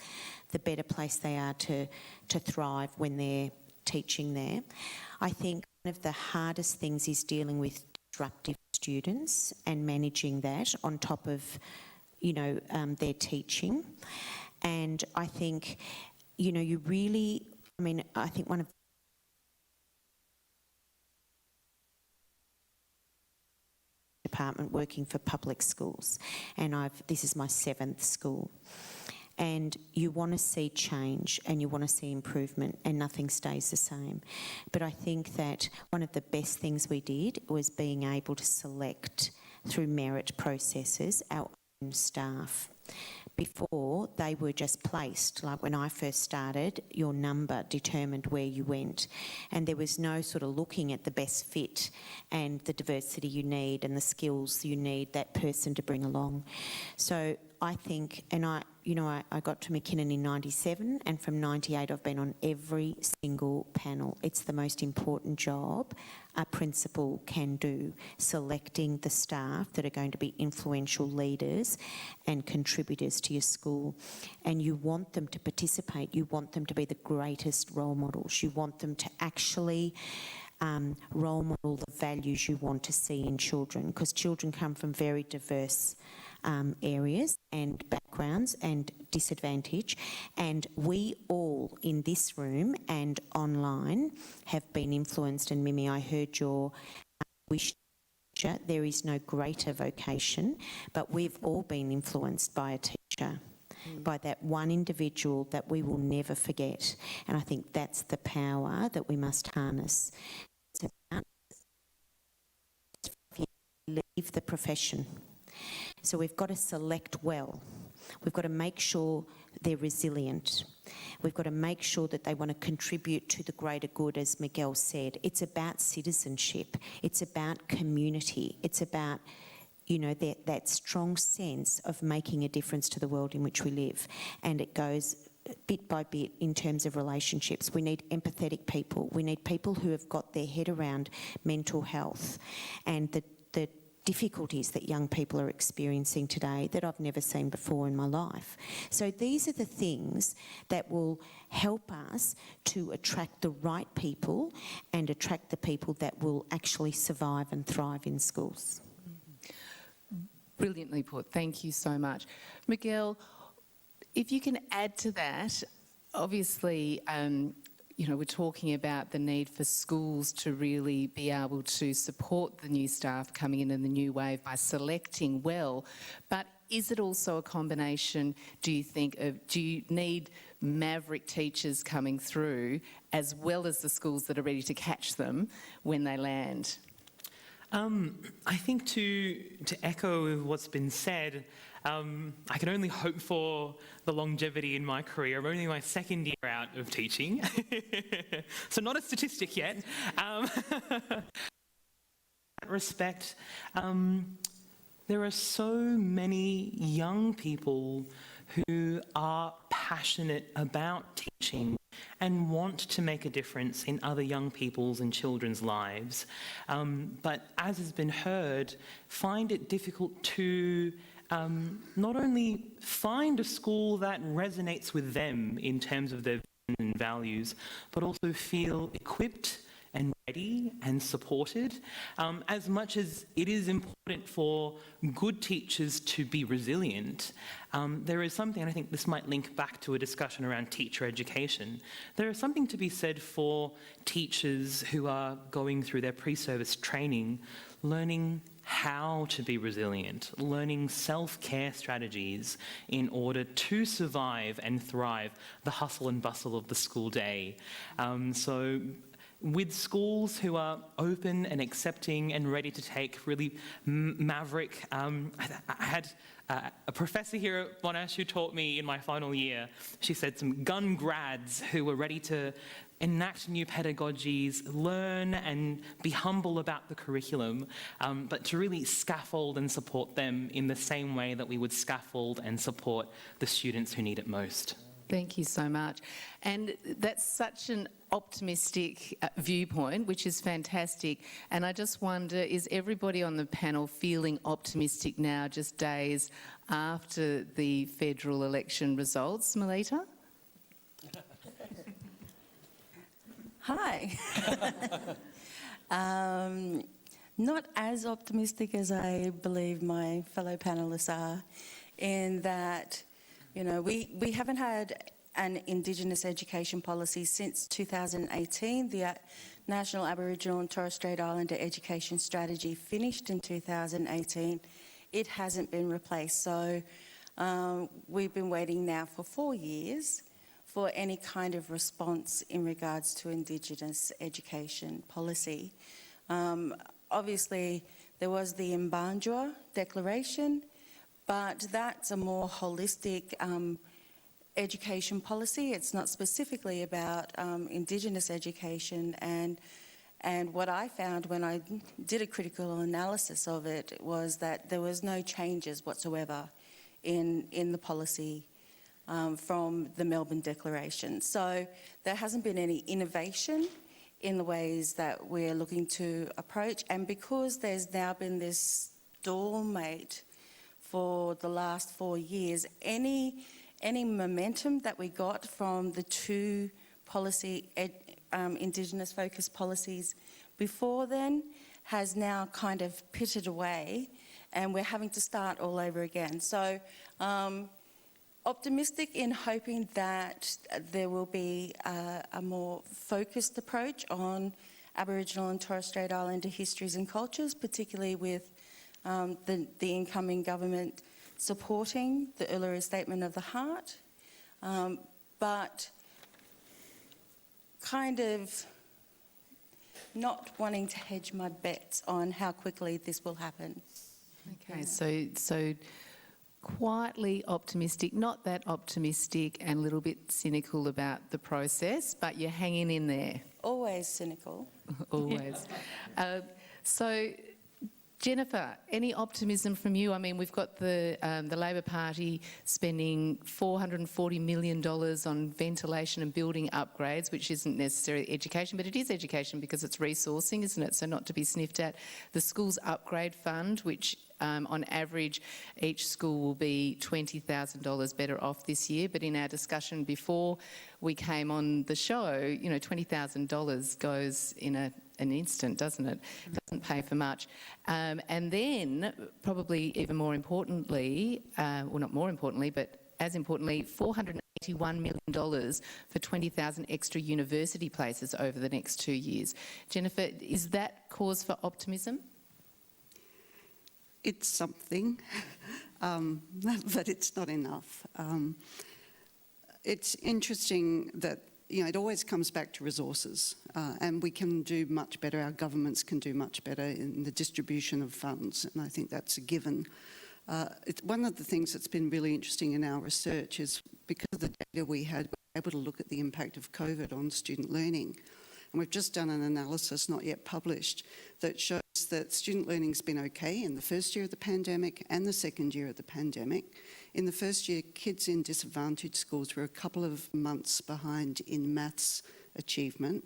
the better place they are to thrive when they're teaching there. I think one of the hardest things is dealing with disruptive students and managing that on top of, you know, their teaching. And I think, you know, you really, I mean, I think one of department working for public schools, and this is my 7th school. And you want to see change and you want to see improvement, and nothing stays the same. But I think that one of the best things we did was being able to select through merit processes our own staff, Before, they were just placed. Like when I first started, your number determined where you went, and there was no sort of looking at the best fit and the diversity you need and the skills you need that person to bring along. So I think, and I got to McKinnon in 97, and from 98 I've been on every single panel. It's the most important job a principal can do, selecting the staff that are going to be influential leaders and contributors to your school. And you want them to participate. You want them to be the greatest role models. You want them to actually role model the values you want to see in children, because children come from very diverse areas and backgrounds and disadvantage, and we all in this room and online have been influenced. And Mimi, I heard your wish. There is no greater vocation, but we've all been influenced by a teacher, by that one individual that we will never forget. And I think that's the power that we must harness. It's about leave the profession. So we've got to select well. We've got to make sure they're resilient. We've got to make sure that they want to contribute to the greater good, as Miguel said. It's about citizenship. It's about community. It's about, you know, that strong sense of making a difference to the world in which we live. And it goes bit by bit in terms of relationships. We need empathetic people. We need people who have got their head around mental health and the difficulties that young people are experiencing today that I've never seen before in my life. So these are the things that will help us to attract the right people and attract the people that will actually survive and thrive in schools. Brilliantly put. Thank you so much. Miguel, if you can add to that, obviously, you know, we're talking about the need for schools to really be able to support the new staff coming in the new wave by selecting well. But is it also a combination, do you think, of do you need maverick teachers coming through as well as the schools that are ready to catch them when they land? I think to echo what's been said, I can only hope for the longevity in my career. I'm only my second year out of teaching, so not a statistic yet. In that respect, there are so many young people who are passionate about teaching and want to make a difference in other young people's and children's lives. But as has been heard, find it difficult to not only find a school that resonates with them in terms of their vision and values, but also feel equipped and ready and supported. As much as it is important for good teachers to be resilient, there is something, and I think this might link back to a discussion around teacher education, there is something to be said for teachers who are going through their pre-service training, learning how to be resilient, learning self-care strategies in order to survive and thrive the hustle and bustle of the school day. So with schools who are open and accepting and ready to take really maverick, I had a professor here at Monash who taught me in my final year, she said some gun grads who were ready to enact new pedagogies, learn and be humble about the curriculum, but to really scaffold and support them in the same way that we would scaffold and support the students who need it most. Thank you so much. And that's such an optimistic viewpoint, which is fantastic. And I just wonder, is everybody on the panel feeling optimistic now, just days after the federal election results? Melita? Hi. Not as optimistic as I believe my fellow panellists are, in that, you know, we haven't had an Indigenous education policy since 2018. The National Aboriginal and Torres Strait Islander Education Strategy finished in 2018. It hasn't been replaced. So we've been waiting now for 4 years for any kind of response in regards to Indigenous education policy. Obviously, there was the Mbanjwa Declaration, but that's a more holistic education policy. It's not specifically about Indigenous education, and what I found when I did a critical analysis of it was that there was no changes whatsoever in the policy from the Melbourne Declaration. So there hasn't been any innovation in the ways that we're looking to approach, and because there's now been this stalemate for the last 4 years, any momentum that we got from the two Indigenous focused policies before then has now kind of pitted away, and we're having to start all over again. So optimistic in hoping that there will be a more focused approach on Aboriginal and Torres Strait Islander histories and cultures, particularly with the incoming government supporting the Uluru Statement of the Heart, but kind of not wanting to hedge my bets on how quickly this will happen. Okay, so quietly optimistic, not that optimistic, and a little bit cynical about the process, but you're hanging in there. Always cynical. Always. So, Jennifer, any optimism from you? I mean, we've got the Labor Party spending $440 million on ventilation and building upgrades, which isn't necessarily education, but it is education because it's resourcing, isn't it? So not to be sniffed at. The Schools Upgrade Fund, which on average each school will be $20,000 better off this year, but in our discussion before we came on the show, you know, $20,000 goes in an instant, doesn't it? It doesn't pay for much. And then, probably even more importantly, well, not more importantly, but as importantly, $481 million for 20,000 extra university places over the next 2 years. Jennifer, is that cause for optimism? It's something, but it's not enough. It's interesting that, you know, it always comes back to resources, and we can do much better, our governments can do much better in the distribution of funds, and I think that's a given. One of the things that's been really interesting in our research is because of the data we had, we were able to look at the impact of COVID on student learning. And we've just done an analysis, not yet published, that shows that student learning's been okay in the first year of the pandemic and the second year of the pandemic. In the first year, kids in disadvantaged schools were a couple of months behind in maths achievement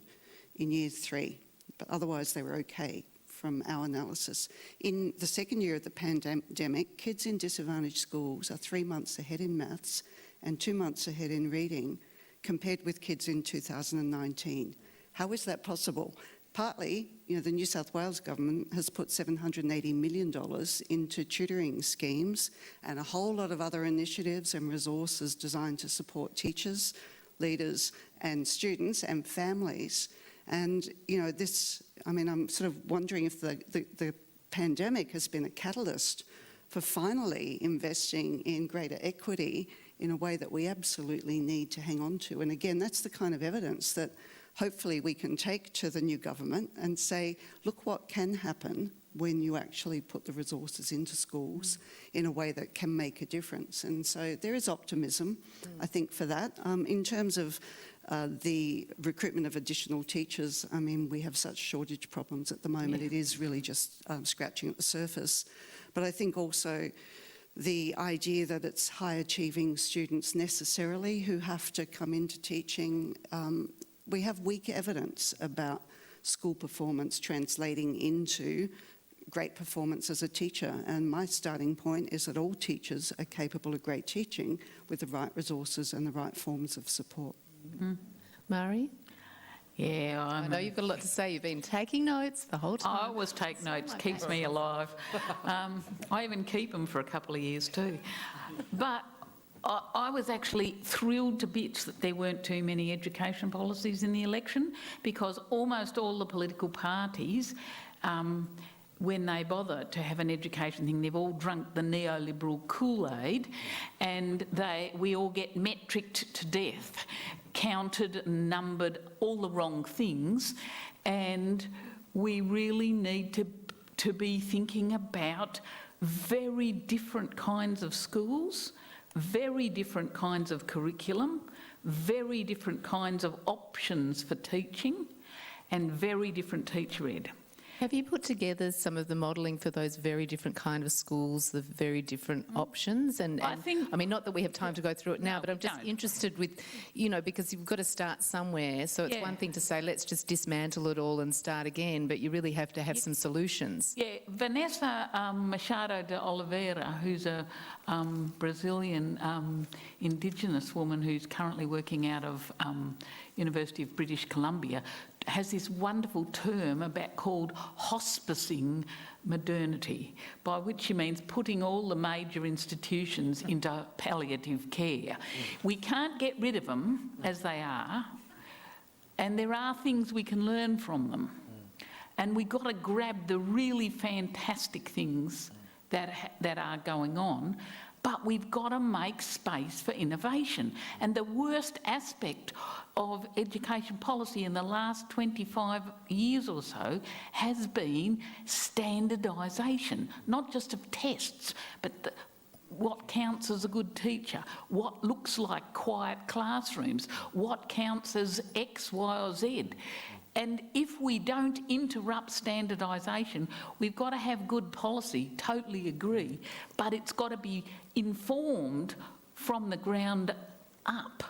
in year 3, but otherwise they were okay from our analysis. In the second year of the pandemic, kids in disadvantaged schools are 3 months ahead in maths and 2 months ahead in reading compared with kids in 2019. How is that possible? Partly, you know, the New South Wales government has put $780 million into tutoring schemes and a whole lot of other initiatives and resources designed to support teachers, leaders and students and families. And, you know, this, I mean, I'm sort of wondering if the pandemic has been a catalyst for finally investing in greater equity in a way that we absolutely need to hang on to. And again, that's the kind of evidence that hopefully we can take to the new government and say, look what can happen when you actually put the resources into schools in a way that can make a difference. And so there is optimism, I think, for that. In terms of the recruitment of additional teachers, I mean, we have such shortage problems at the moment. It is really just scratching at the surface. But I think also the idea that it's high-achieving students necessarily who have to come into teaching, we have weak evidence about school performance translating into great performance as a teacher. And my starting point is that all teachers are capable of great teaching with the right resources and the right forms of support. Mari? Yeah, I know you've got a lot to say. You've been taking notes the whole time. I always take notes, keeps me alive. I even keep them for a couple of years too. But I was actually thrilled to bits that there weren't too many education policies in the election, because almost all the political parties, when they bother to have an education thing, they've all drunk the neoliberal Kool-Aid, and we all get metriced to death, counted and numbered, all the wrong things, and we really need to be thinking about very different kinds of schools, very different kinds of curriculum, very different kinds of options for teaching, and very different teacher ed. Have you put together some of the modelling for those very different kind of schools, the very different options? And I think- I mean, not that we have time to go through it now, No, but I'm we just don't. interested with, you know, because you've got to start somewhere. So it's Yeah. one thing to say, let's just dismantle it all and start again, but you really have to have some solutions. Yeah, Vanessa Machado de Oliveira, who's a Brazilian Indigenous woman who's currently working out of University of British Columbia, has this wonderful term called hospicing modernity, by which she means putting all the major institutions into palliative care. We can't get rid of them as they are, and there are things we can learn from them. And we've got to grab the really fantastic things that are going on, but we've got to make space for innovation. And the worst aspect of education policy in the last 25 years or so has been standardisation, not just of tests, but what counts as a good teacher, what looks like quiet classrooms, what counts as X, Y or Z. And if we don't interrupt standardisation, we've got to have good policy, totally agree, but it's got to be informed from the ground up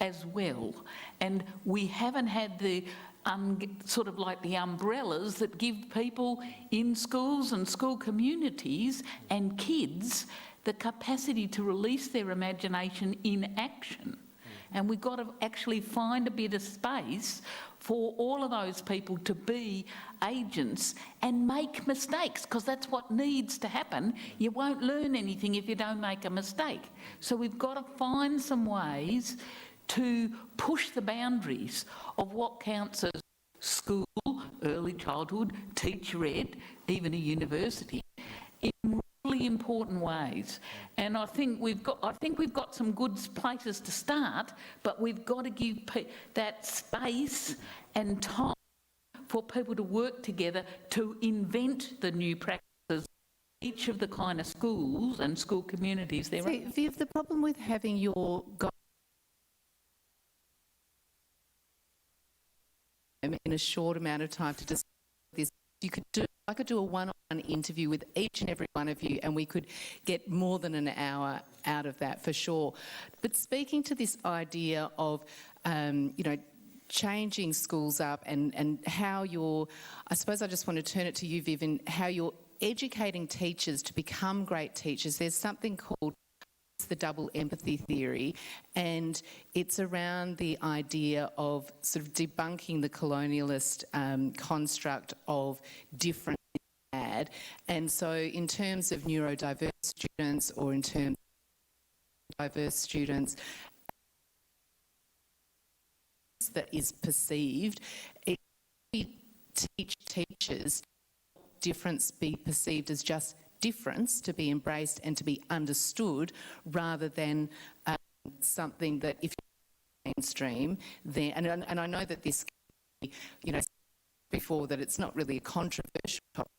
as well. And we haven't had the sort of like the umbrellas that give people in schools and school communities and kids the capacity to release their imagination in action. And we've got to actually find a bit of space for all of those people to be agents and make mistakes, because that's what needs to happen. You won't learn anything if you don't make a mistake. So we've got to find some ways to push the boundaries of what counts as school, early childhood, teacher ed, even a university, in really important ways. And I think we've got some good places to start, but we've got to give that space and time for people to work together to invent the new practices. Each of the kind of schools and school communities there. See, Viv, the problem with having your in a short amount of time to discuss this, I could do a one-on-one interview with each and every one of you, and we could get more than an hour out of that for sure. But speaking to this idea of, you know, changing schools up and how I suppose I just want to turn it to you, Viv, and how you're educating teachers to become great teachers. There's something called the double empathy theory, and it's around the idea of sort of debunking the colonialist construct of different and bad. And so in terms of neurodiverse students, or in terms of diverse students, that is perceived, it teach teachers difference be perceived as just difference, to be embraced and to be understood, rather than something that if you're mainstream, then and I know that this, you know, before that it's not really a controversial topic,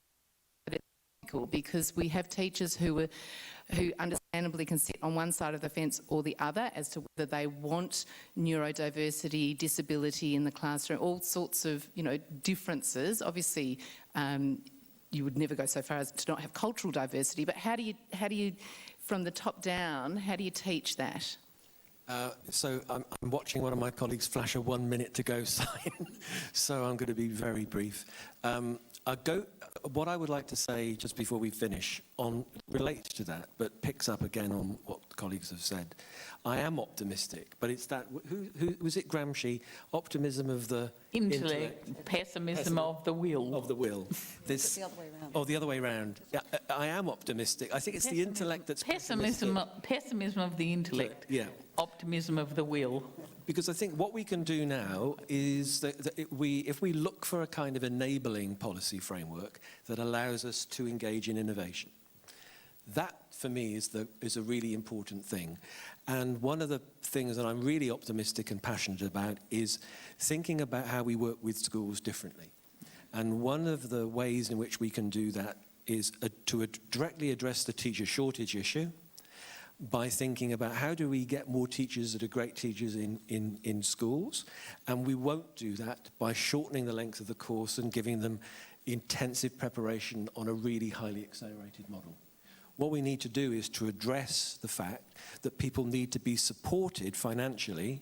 but it's difficult because we have teachers who understandably can sit on one side of the fence or the other as to whether they want neurodiversity, disability in the classroom, all sorts of, you know, differences. Obviously, you would never go so far as to not have cultural diversity, but how do you, from the top down, how do you teach that? So I'm watching one of my colleagues flash a 1 minute to go sign, so I'm going to be very brief. What I would like to say just before we finish relates to that, but picks up again on what colleagues have said. I am optimistic, but it's that, who was it, Gramsci? Optimism of the intellect. Pessimism of the will. Of the will. It's the other way around. Oh, the other way around. Yeah, I am optimistic. I think it's the intellect that's pessimism of the intellect. Yeah. Optimism of the will. Because I think what we can do now is that if we look for a kind of enabling policy framework that allows us to engage in innovation, that for me is a really important thing. And one of the things that I'm really optimistic and passionate about is thinking about how we work with schools differently. And one of the ways in which we can do that is to directly address the teacher shortage issue by thinking about how do we get more teachers that are great teachers in schools, and we won't do that by shortening the length of the course and giving them intensive preparation on a really highly accelerated model. What we need to do is to address the fact that people need to be supported financially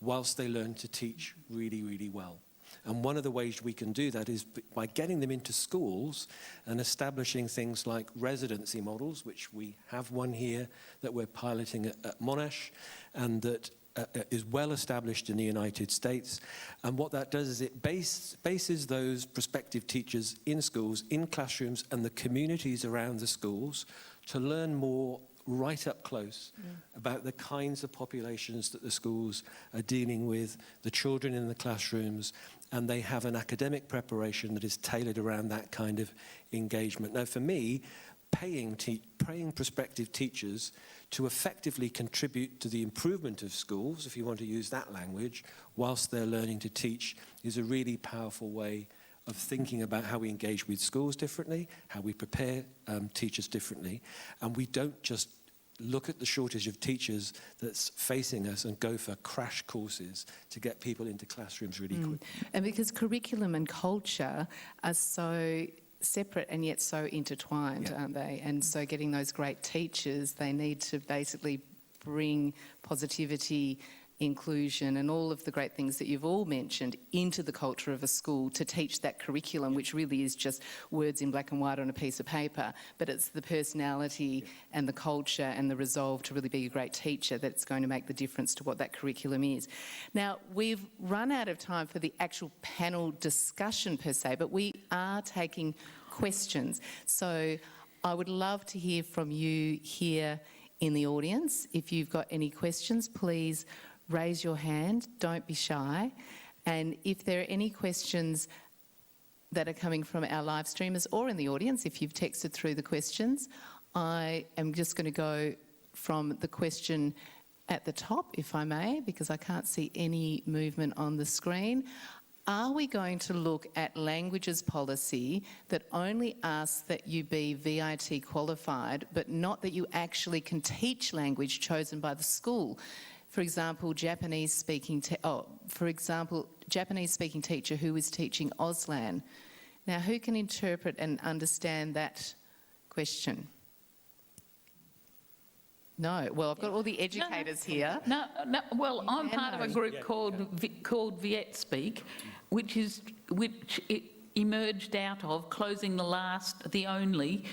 whilst they learn to teach really, really well. And one of the ways we can do that is by getting them into schools and establishing things like residency models, which we have one here that we're piloting at Monash, and that is well established in the United States. And what that does is it bases those prospective teachers in schools, in classrooms, and the communities around the schools to learn more right up close about the kinds of populations that the schools are dealing with, the children in the classrooms, and they have an academic preparation that is tailored around that kind of engagement. Now, for me, paying prospective teachers to effectively contribute to the improvement of schools, if you want to use that language, whilst they're learning to teach, is a really powerful way of thinking about how we engage with schools differently, how we prepare teachers differently, and we don't just look at the shortage of teachers that's facing us and go for crash courses to get people into classrooms really quickly. And because curriculum and culture are so separate and yet so intertwined, aren't they? And so getting those great teachers, they need to basically bring positivity, inclusion and all of the great things that you've all mentioned into the culture of a school to teach that curriculum, which really is just words in black and white on a piece of paper, but it's the personality and the culture and the resolve to really be a great teacher that's going to make the difference to what that curriculum is. Now, we've run out of time for the actual panel discussion per se, but we are taking questions. So I would love to hear from you here in the audience. If you've got any questions, please raise your hand, don't be shy. And if there are any questions that are coming from our live streamers or in the audience, if you've texted through the questions, I am just going to go from the question at the top, if I may, because I can't see any movement on the screen. Are we going to look at languages policy that only asks that you be VIT qualified, but not that you actually can teach language chosen by the school? For example, Japanese-speaking teacher who is teaching Auslan. Now, who can interpret and understand that question? No. Well, I've got all the educators here. No. Well, I'm part of a group called Viet Speak, which it emerged out of closing the only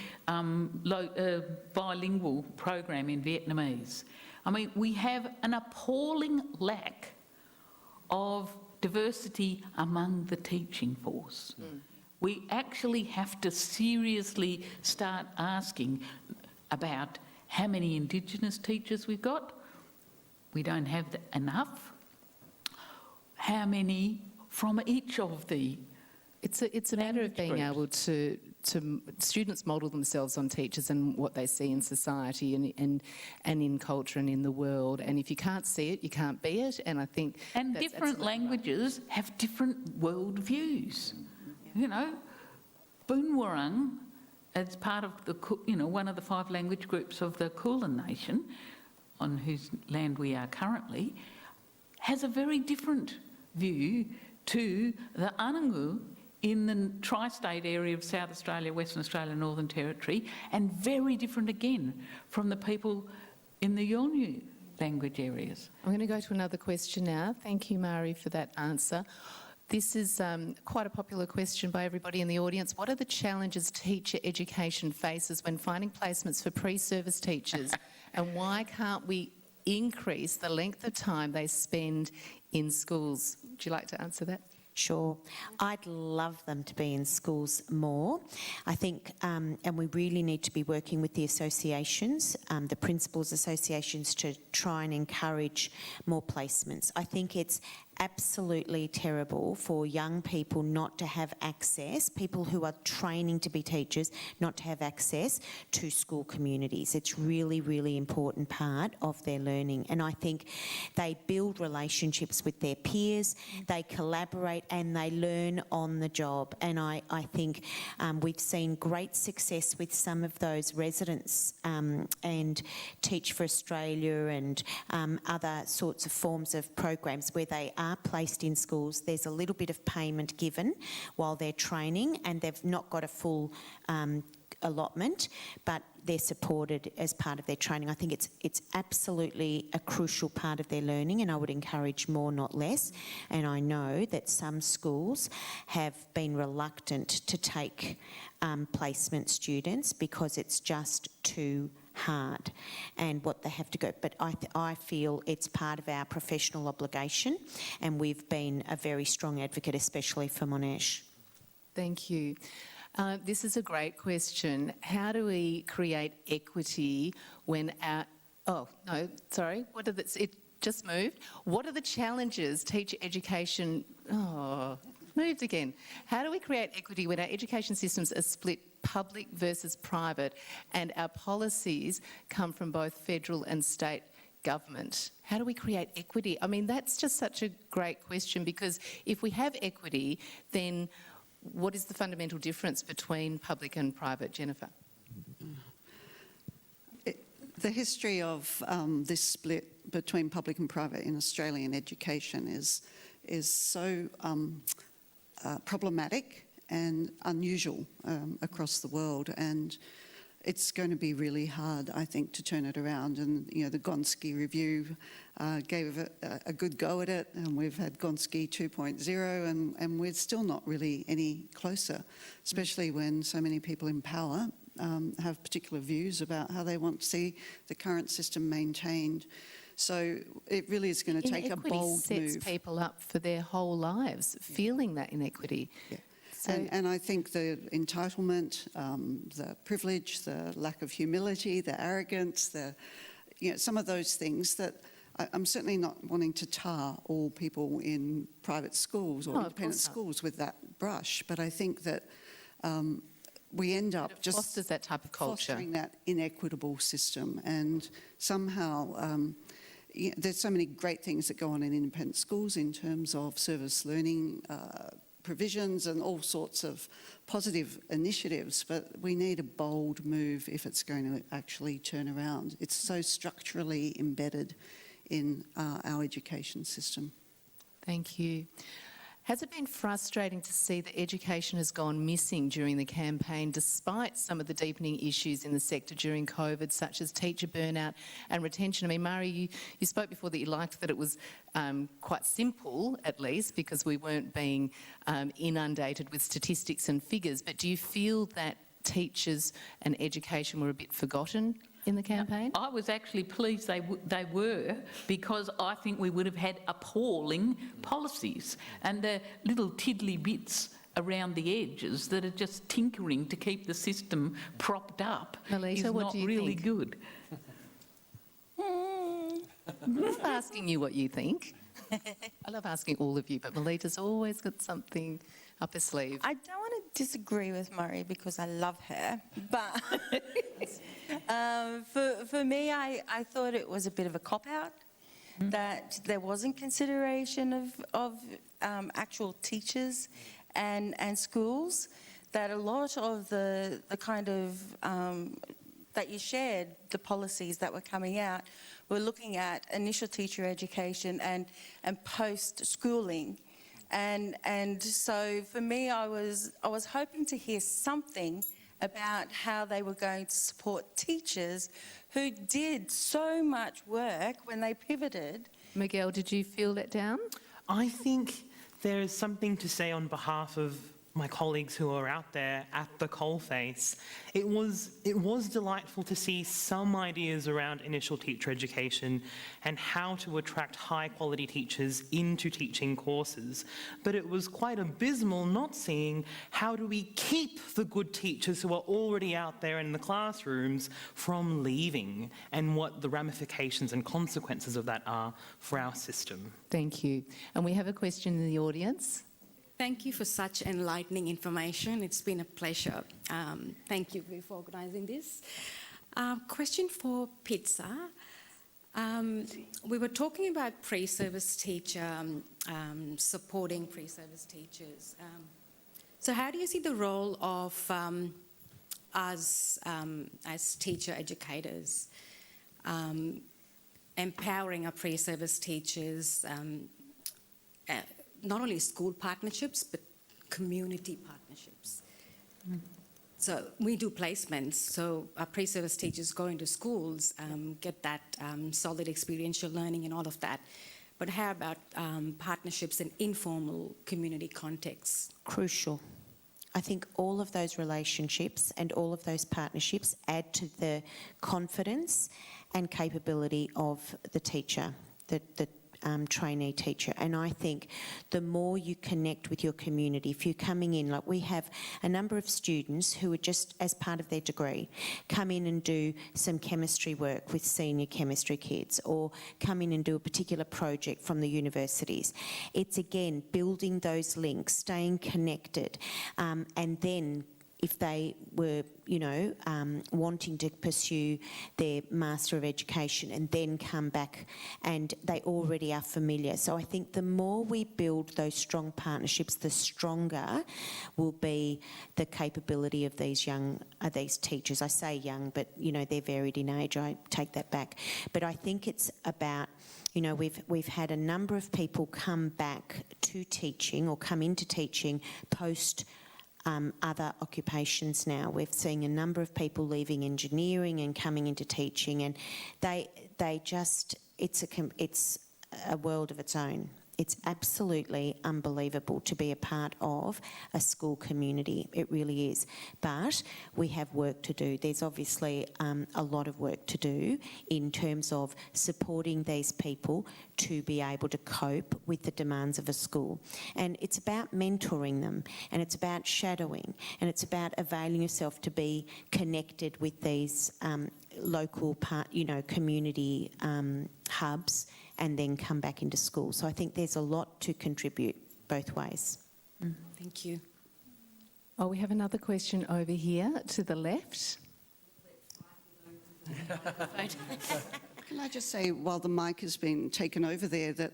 bilingual program in Vietnamese. I mean, we have an appalling lack of diversity among the teaching force. We actually have to seriously start asking about how many Indigenous teachers we've got. We don't have enough. How many from each of the... It's a matter of being able to students model themselves on teachers and what they see in society and in culture and in the world. And if you can't see it, you can't be it. And I think different languages have different world views. You know, Boonwurrung, as part of the one of the 5 language groups of the Kulin Nation, on whose land we are currently, has a very different view to the Anangu in the tri-state area of South Australia, Western Australia, Northern Territory, and very different again from the people in the Yolngu language areas. I'm going to go to another question now. Thank you, Mari, for that answer. This is quite a popular question by everybody in the audience. What are the challenges teacher education faces when finding placements for pre-service teachers, and why can't we increase the length of time they spend in schools? Would you like to answer that? Sure. I'd love them to be in schools more. I think, and we really need to be working with the associations, the principals associations, to try and encourage more placements. I think it's absolutely terrible for young people not to have access, people who are training to be teachers, not to have access to school communities. It's really, really important part of their learning. And I think they build relationships with their peers, they collaborate and they learn on the job. And I think we've seen great success with some of those residents and Teach for Australia and other sorts of forms of programs where they are placed in schools. There's a little bit of payment given while they're training and they've not got a full allotment, but they're supported as part of their training. I think it's absolutely a crucial part of their learning, and I would encourage more, not less. And I know that some schools have been reluctant to take placement students because it's just too hard and what they have to go. But I feel it's part of our professional obligation, and we've been a very strong advocate, especially for Monash. Thank you. This is a great question. How do we create equity when our... Oh, no, sorry. It just moved. What are the challenges teacher education... Oh, moved again. How do we create equity when our education systems are split public versus private and our policies come from both federal and state government? How do we create equity? I mean, that's just such a great question, because if we have equity, then what is the fundamental difference between public and private, Jennifer? The history of this split between public and private in Australian education is so problematic and unusual across the world, and it's going to be really hard, I think, to turn it around. And the Gonski Review gave it a good go at it, and we've had Gonski 2.0, and we're still not really any closer, especially when so many people in power have particular views about how they want to see the current system maintained. So it really is going to take a bold move. Inequity sets people up for their whole lives, feeling that inequity. Yeah. So and I think the entitlement, the privilege, the lack of humility, the arrogance, some of those things that I'm certainly not wanting to tar all people in private schools or independent schools with that brush, but I think that we end up just fosters that type of culture, fostering that inequitable system, and somehow there's so many great things that go on in independent schools in terms of service learning provisions and all sorts of positive initiatives, but we need a bold move if it's going to actually turn around. It's so structurally embedded in our education system. thank you. Has it been frustrating to see that education has gone missing during the campaign, despite some of the deepening issues in the sector during COVID, such as teacher burnout and retention? I mean, Mari, you spoke before that you liked that it was quite simple, at least, because we weren't being inundated with statistics and figures. But do you feel that teachers and education were a bit forgotten in the campaign? I was actually pleased they were, because I think we would have had appalling policies, and the little tiddly bits around the edges that are just tinkering to keep the system propped up Melita, is what not do you really think? good. I'm not asking you what you think. I love asking all of you, but Melita's always got something up her sleeve. I don't want to disagree with Murray because I love her, but for me, I thought it was a bit of a cop-out, that there wasn't consideration of actual teachers and schools, that a lot of the kind of, that you shared, the policies that were coming out, were looking at initial teacher education and post-schooling. And so for me, I was hoping to hear something about how they were going to support teachers who did so much work when they pivoted. Miguel, did you feel let down? I think there is something to say on behalf of my colleagues who are out there at the coalface, it was delightful to see some ideas around initial teacher education and how to attract high-quality teachers into teaching courses. But it was quite abysmal not seeing how do we keep the good teachers who are already out there in the classrooms from leaving, and what the ramifications and consequences of that are for our system. Thank you. And we have a question in the audience. Thank you for such enlightening information. It's been a pleasure. Thank you for organising this. Question for Pizza. We were talking about pre-service teacher, supporting pre-service teachers. So how do you see the role of us as teacher educators, empowering our pre-service teachers, not only school partnerships, but community partnerships? So we do placements, so our pre-service teachers go into schools, get that solid experiential learning and all of that. But how about partnerships in informal community contexts? Crucial. I think all of those relationships and all of those partnerships add to the confidence and capability of the teacher, the trainee teacher. And I think the more you connect with your community, if you're coming in, like we have a number of students who are just as part of their degree, come in and do some chemistry work with senior chemistry kids, or come in and do a particular project from the universities. It's again building those links, staying connected, and then if they were, wanting to pursue their Master of Education and then come back and they already are familiar. So I think the more we build those strong partnerships, the stronger will be the capability of these teachers. I say young, but, they're varied in age. I take that back. But I think it's about, we've had a number of people come back to teaching or come into teaching post other occupations now. We're seeing a number of people leaving engineering and coming into teaching, and they just, it's a world of its own. It's absolutely unbelievable to be a part of a school community. It really is. But we have work to do. There's obviously a lot of work to do in terms of supporting these people to be able to cope with the demands of a school. And it's about mentoring them, and it's about shadowing, and it's about availing yourself to be connected with these local community hubs, and then come back into school. So I think there's a lot to contribute both ways. Thank you. Oh, we have another question over here to the left. Can I just say, while the mic has been taken over there, that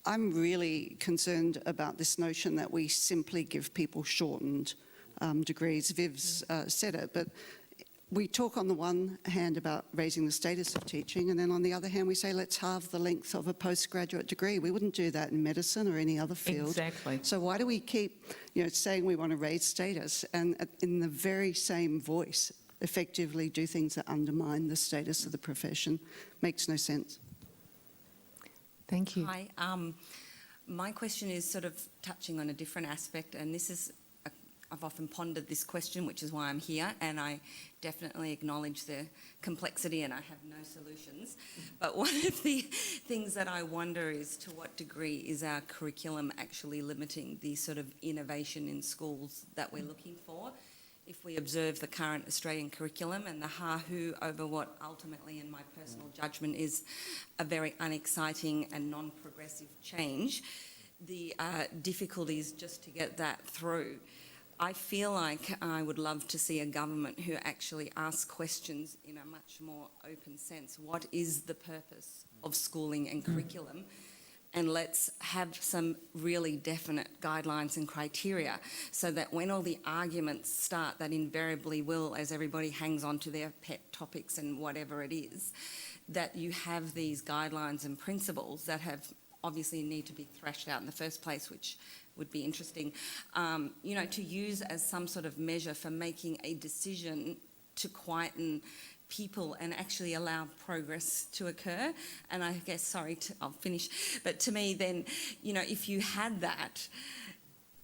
I'm really concerned about this notion that we simply give people shortened degrees. Viv's said it, but we talk on the one hand about raising the status of teaching, and then on the other hand we say let's halve the length of a postgraduate degree. We wouldn't do that in medicine or any other field. Exactly. So why do we keep saying we want to raise status and in the very same voice effectively do things that undermine the status of the profession? Makes no sense. Thank you. Hi. My question is sort of touching on a different aspect, and this is I've often pondered this question, which is why I'm here, and I definitely acknowledge the complexity and I have no solutions. But one of the things that I wonder is to what degree is our curriculum actually limiting the sort of innovation in schools that we're looking for? If we observe the current Australian curriculum and the ha-hoo over what ultimately, in my personal judgment, is a very unexciting and non-progressive change, the difficulties just to get that through. I feel like I would love to see a government who actually asks questions in a much more open sense. What is the purpose of schooling and curriculum? And let's have some really definite guidelines and criteria so that when all the arguments start, that invariably will, as everybody hangs on to their pet topics and whatever it is, that you have these guidelines and principles that have obviously need to be thrashed out in the first place, which would be interesting, to use as some sort of measure for making a decision to quieten people and actually allow progress to occur. And I guess, I'll finish, but to me then, if you had that,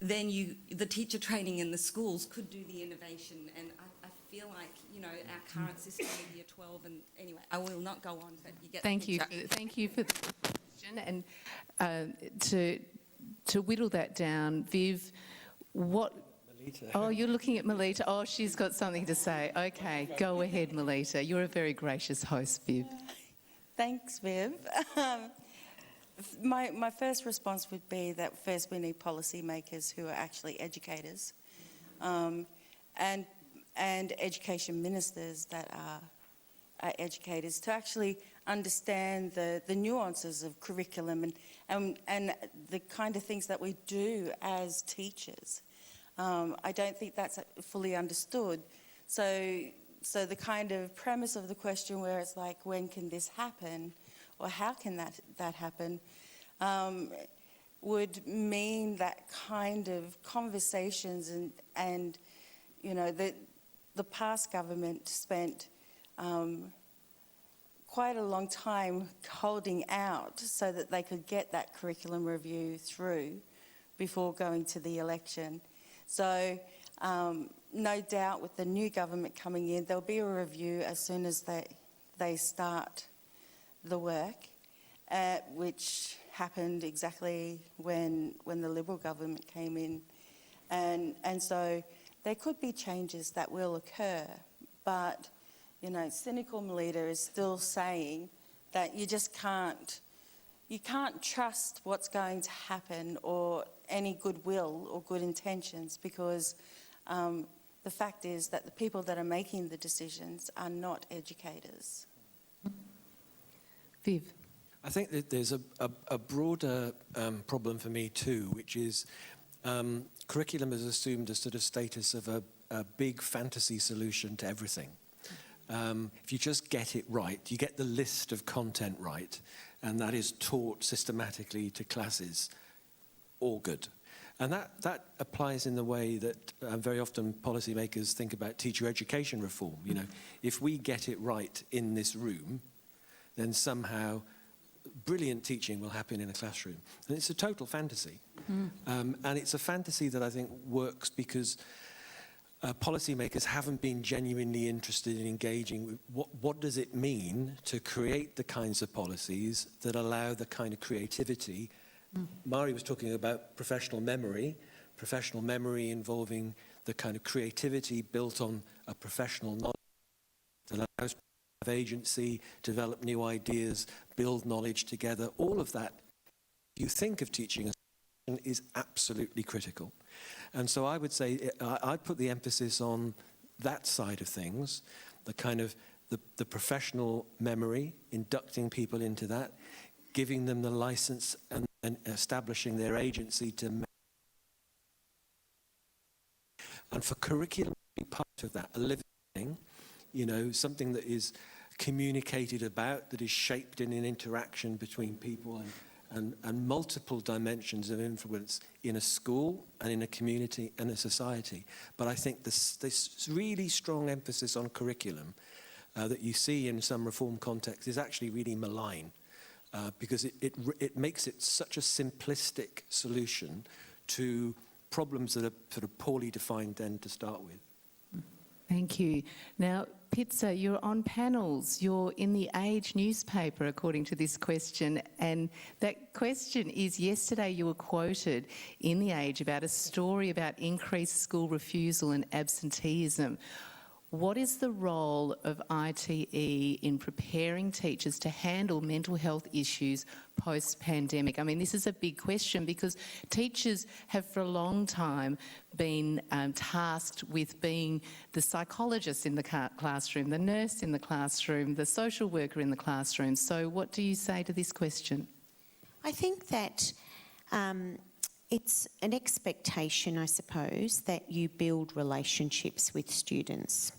then the teacher training in the schools could do the innovation. And I feel like, our current system in year 12, and anyway, I will not go on, but you get the Thank you. picture. Thank you for the question. And to whittle that down, Viv, what... Melita. Oh, you're looking at Melita. Oh, she's got something to say. Okay, go ahead, Melita. You're a very gracious host, Viv. Thanks, Viv. My first response would be that first we need policymakers who are actually educators, and education ministers that are educators to actually understand the nuances of curriculum and the kind of things that we do as teachers. I don't think that's fully understood. So the kind of premise of the question where it's like, when can this happen, or how can that happen, would mean that kind of conversations and the past government spent quite a long time holding out so that they could get that curriculum review through before going to the election. So no doubt with the new government coming in, there'll be a review as soon as they start the work, which happened exactly when the Liberal government came in. And so there could be changes that will occur, but cynical Melita is still saying that you just can't trust what's going to happen or any goodwill or good intentions, because the fact is that the people that are making the decisions are not educators. Viv. I think that there's a broader problem for me too, which is curriculum is assumed a sort of status of a big fantasy solution to everything. If you just get it right, you get the list of content right, and that is taught systematically to classes, all good. And that applies in the way that very often policymakers think about teacher education reform. If we get it right in this room, then somehow brilliant teaching will happen in a classroom. And it's a total fantasy. And it's a fantasy that I think works because policymakers haven't been genuinely interested in engaging with what does it mean to create the kinds of policies that allow the kind of creativity. Mari was talking about professional memory involving the kind of creativity built on a professional knowledge that allows people to have agency, develop new ideas, build knowledge together. All of that, if you think of teaching, is absolutely critical. And so I would say I'd put the emphasis on that side of things, the kind of the professional memory, inducting people into that, giving them the license and establishing their agency to and for curriculum to be part of that, a living thing, something that is communicated about, that is shaped in an interaction between people and multiple dimensions of influence in a school and in a community and a society. But I think this really strong emphasis on curriculum that you see in some reform contexts is actually really malign, because it makes it such a simplistic solution to problems that are sort of poorly defined then to start with. Thank you. Now, Pitzer, you're on panels. You're in the Age newspaper, according to this question. And that question is, yesterday you were quoted in the Age about a story about increased school refusal and absenteeism. What is the role of ITE in preparing teachers to handle mental health issues post-pandemic? I mean, this is a big question because teachers have for a long time been tasked with being the psychologist in the classroom, the nurse in the classroom, the social worker in the classroom. So what do you say to this question? I think that it's an expectation, I suppose, that you build relationships with students.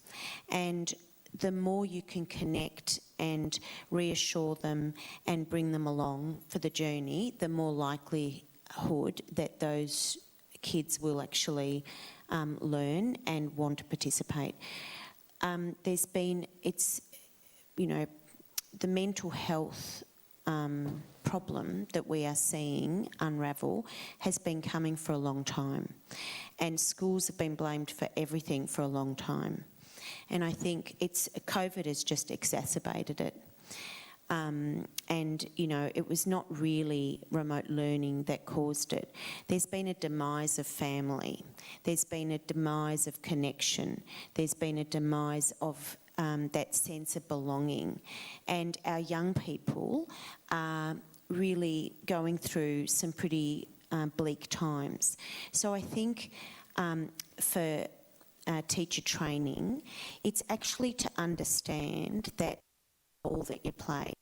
And the more you can connect and reassure them and bring them along for the journey, the more likelihood that those kids will actually learn and want to participate. The mental health problem that we are seeing unravel has been coming for a long time, and schools have been blamed for everything for a long time. And I think COVID has just exacerbated it. And, you know, it was not really remote learning that caused it. There's been a demise of family. There's been a demise of connection. There's been a demise of that sense of belonging. And our young people are really going through some pretty bleak times. So I think for teacher training, it's actually to understand that all that you play.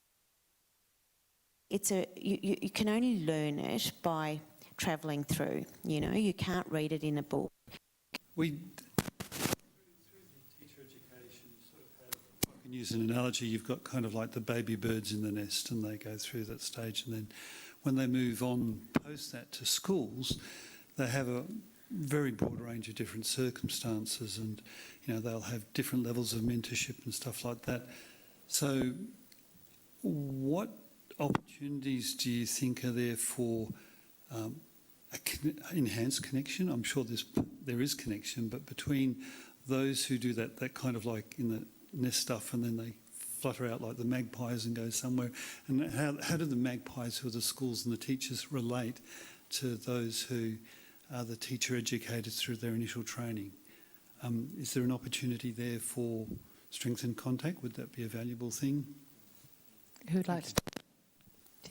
You can only learn it by travelling through, you know, you can't read it in a book. Through teacher education, sort of have, I can use an analogy, you've got kind of like the baby birds in the nest, and they go through that stage, and then when they move on post that to schools, they have a very broad range of different circumstances, and, you know, they'll have different levels of mentorship and stuff like that. So what opportunities do you think are there for enhanced connection? I'm sure there is connection, but between those who do that kind of like in the nest stuff, and then they flutter out like the magpies and go somewhere, and how do the magpies who are the schools and the teachers relate to those who are the teacher educators through their initial training? Is there an opportunity there for strengthened contact? Would that be a valuable thing? Who'd like to?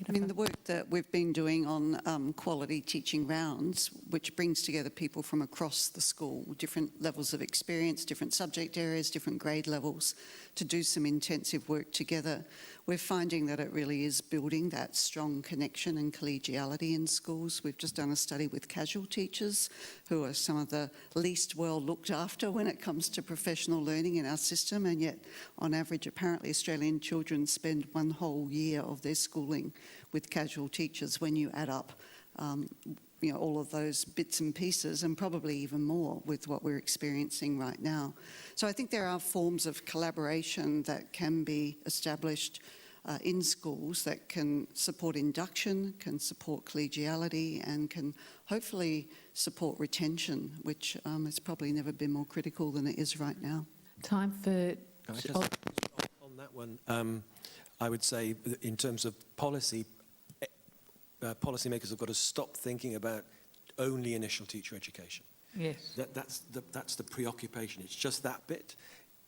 I mean, the work that we've been doing on quality teaching rounds, which brings together people from across the school, different levels of experience, different subject areas, different grade levels, to do some intensive work together, we're finding that it really is building that strong connection and collegiality in schools. We've just done a study with casual teachers, who are some of the least well looked after when it comes to professional learning in our system, and yet on average apparently Australian children spend one whole year of their schooling with casual teachers when you add up you know, all of those bits and pieces, and probably even more with what we're experiencing right now. So I think there are forms of collaboration that can be established in schools that can support induction, can support collegiality, and can hopefully support retention, which has probably never been more critical than it is right now. Time for... On that one, I would say in terms of policy, policymakers have got to stop thinking about only initial teacher education. Yes. That's the preoccupation. It's just that bit.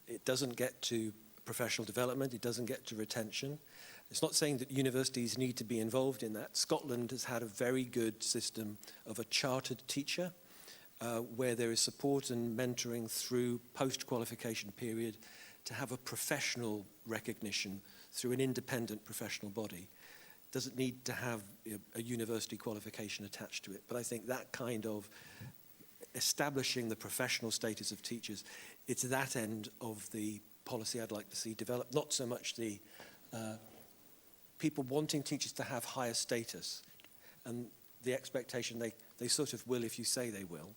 It doesn't get to professional development. It doesn't get to retention. It's not saying that universities need to be involved in that. Scotland has had a very good system of a chartered teacher where there is support and mentoring through post-qualification period to have a professional recognition through an independent professional body. Doesn't need to have a university qualification attached to it. But I think that kind of establishing the professional status of teachers, it's that end of the policy I'd like to see develop, not so much the people wanting teachers to have higher status and the expectation they sort of will if you say they will,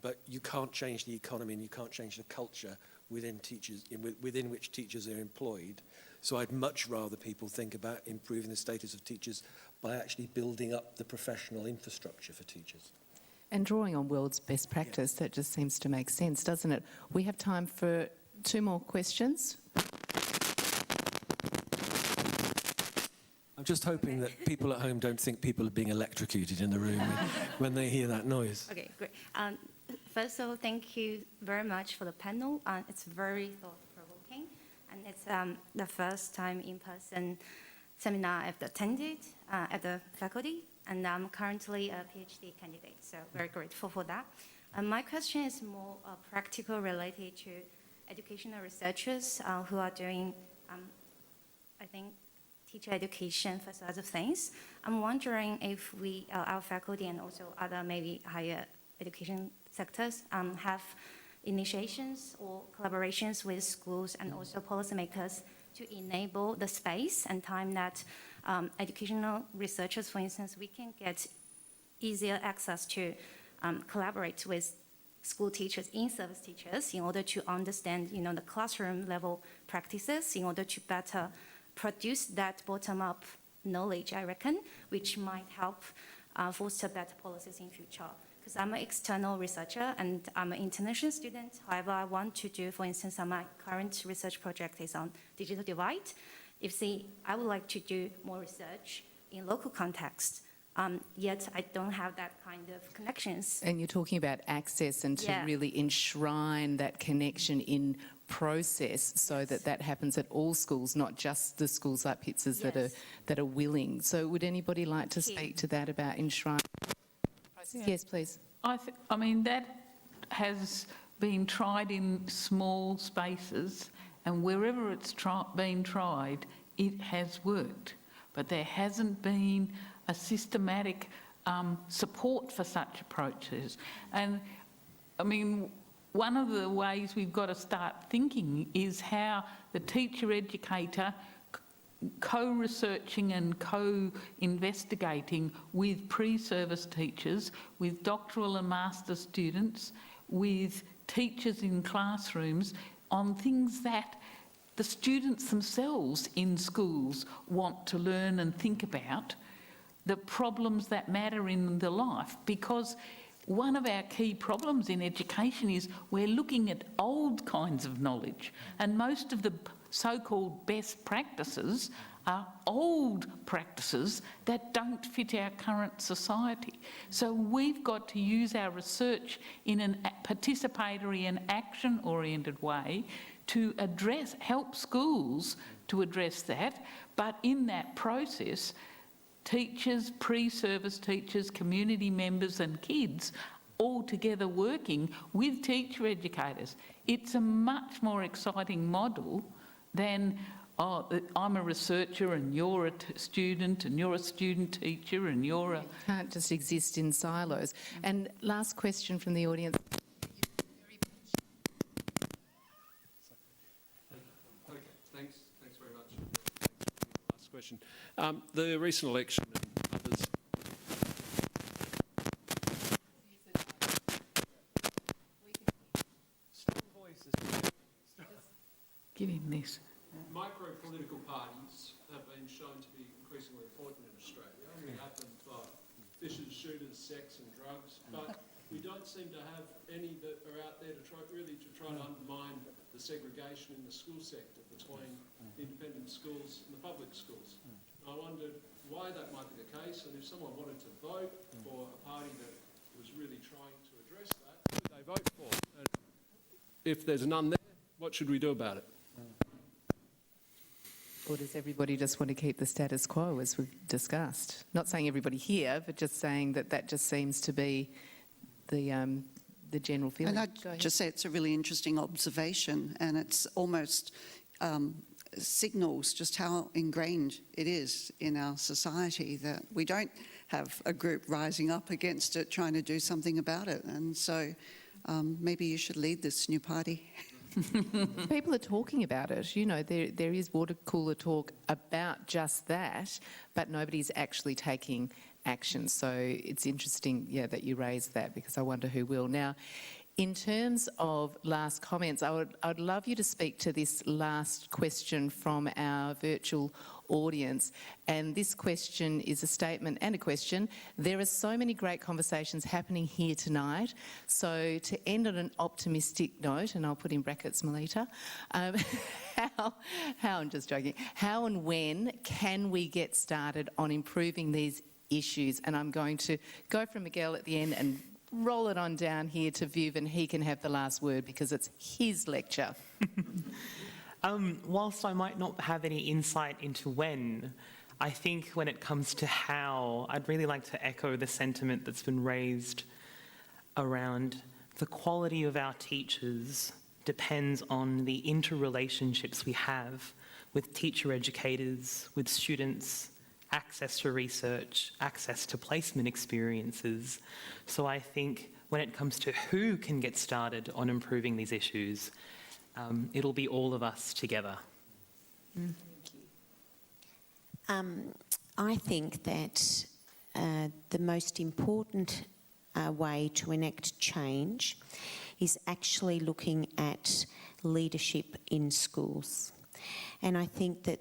but you can't change the economy and you can't change the culture within teachers, within which teachers are employed. So I'd much rather people think about improving the status of teachers by actually building up the professional infrastructure for teachers. And drawing on world's best practice, that just seems to make sense, doesn't it? We have time for 2 more questions. I'm just hoping that people at home don't think people are being electrocuted in the room when they hear that noise. Okay, great. First of all, thank you very much for the panel. It's very thought-provoking, and it's the first time in-person seminar I've attended at the faculty, and I'm currently a PhD candidate, so very grateful for that. My question is more practical, related to educational researchers who are doing, I think, teacher education for sorts of things. I'm wondering if our faculty and also other maybe higher education sectors have initiations or collaborations with schools and also policymakers to enable the space and time that educational researchers, for instance, we can get easier access to collaborate with school teachers, in-service teachers, in order to understand, the classroom level practices, in order to better produce that bottom-up knowledge, I reckon, which might help foster better policies in future. Because I'm an external researcher and I'm an international student. However, I want to do, for instance, my current research project is on digital divide. I would like to do more research in local context, yet I don't have that kind of connections. And you're talking about access and to Yeah. really enshrine that connection in process so that that happens at all schools, not just the schools like Pizzas that are willing. So would anybody like to speak to that about enshrine? Yes, please. I mean, that has been tried in small spaces, and wherever it's been tried, it has worked. But there hasn't been a systematic support for such approaches. And, I mean, one of the ways we've got to start thinking is how the teacher-educator co-researching and co-investigating with pre-service teachers, with doctoral and master's students, with teachers in classrooms on things that the students themselves in schools want to learn and think about, the problems that matter in their life. Because one of our key problems in education is we're looking at old kinds of knowledge, and most of the so-called best practices are old practices that don't fit our current society. So we've got to use our research in a participatory and action-oriented way to help schools to address that, but in that process, teachers, pre-service teachers, community members and kids all together working with teacher educators. It's a much more exciting model than, I'm a researcher and you're a student and you're a student teacher and you're a... It can't just exist in silos. And last question from the audience. Okay, thanks very much. Last question. The recent election and others... Give him this. Micro-political parties have been shown to be increasingly important in Australia. We have them for fishers, shooters, sex and drugs, but we don't seem to have any that are out there to try to undermine the segregation in the school sector between the independent schools and the public schools. And I wondered why that might be the case, and if someone wanted to vote for a party that was really trying to address that, who would they vote for? And if there's none there, what should we do about it? Or does everybody just want to keep the status quo, as we've discussed? Not saying everybody here, but just saying that that just seems to be the general feeling. And I'd just say it's a really interesting observation, and it's almost signals just how ingrained it is in our society that we don't have a group rising up against it, trying to do something about it. And so maybe you should lead this new party. People are talking about it. You know, there is water cooler talk about just that, but nobody's actually taking action. So it's interesting, that you raised that, because I wonder who will. Now, in terms of last comments, I'd love you to speak to this last question from our virtual audience. And this question is a statement and a question. There are so many great conversations happening here tonight. So to end on an optimistic note, and I'll put in brackets, Melita, I'm just joking, how and when can we get started on improving these issues? And I'm going to go from Miguel at the end and roll it on down here to Viv, and he can have the last word because it's his lecture. Whilst I might not have any insight into when, I think when it comes to how, I'd really like to echo the sentiment that's been raised around the quality of our teachers depends on the interrelationships we have with teacher educators, with students, access to research, access to placement experiences. So I think when it comes to who can get started on improving these issues, it'll be all of us together. Thank you. I think that the most important way to enact change is actually looking at leadership in schools. And I think that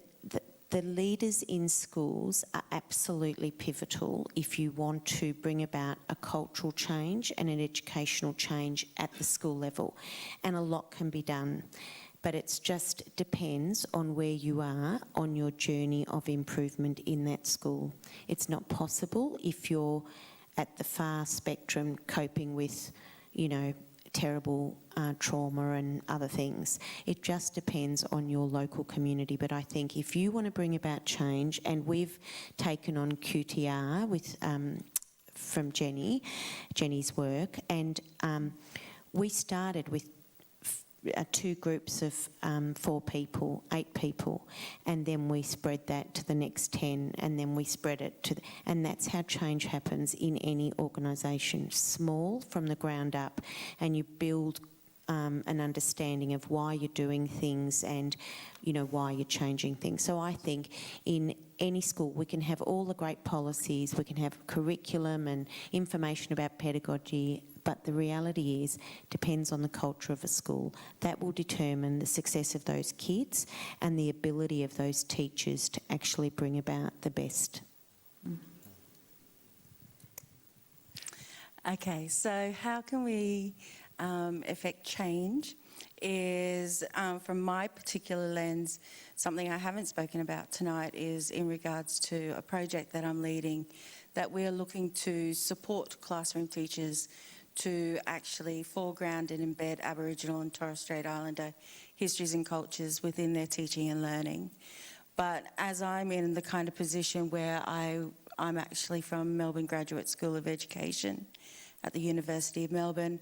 the leaders in schools are absolutely pivotal if you want to bring about a cultural change and an educational change at the school level. And a lot can be done. But it just depends on where you are on your journey of improvement in that school. It's not possible if you're at the far spectrum coping with, you know, terrible trauma and other things. It just depends on your local community. But I think if you want to bring about change, and we've taken on QTR with from Jenny's work, and we started with 2 groups of 4 people, 8 people, and then we spread that to the next 10, and then we spread it to and that's how change happens in any organisation, small from the ground up, and you build an understanding of why you're doing things and, you know, why you're changing things. So I think in any school we can have all the great policies, we can have curriculum and information about pedagogy, but the reality is, depends on the culture of a school. That will determine the success of those kids and the ability of those teachers to actually bring about the best. Okay, so how can we affect change is, from my particular lens, something I haven't spoken about tonight is in regards to a project that I'm leading, that we're looking to support classroom teachers to actually foreground and embed Aboriginal and Torres Strait Islander histories and cultures within their teaching and learning. But as I'm in the kind of position where I'm actually from Melbourne Graduate School of Education at the University of Melbourne,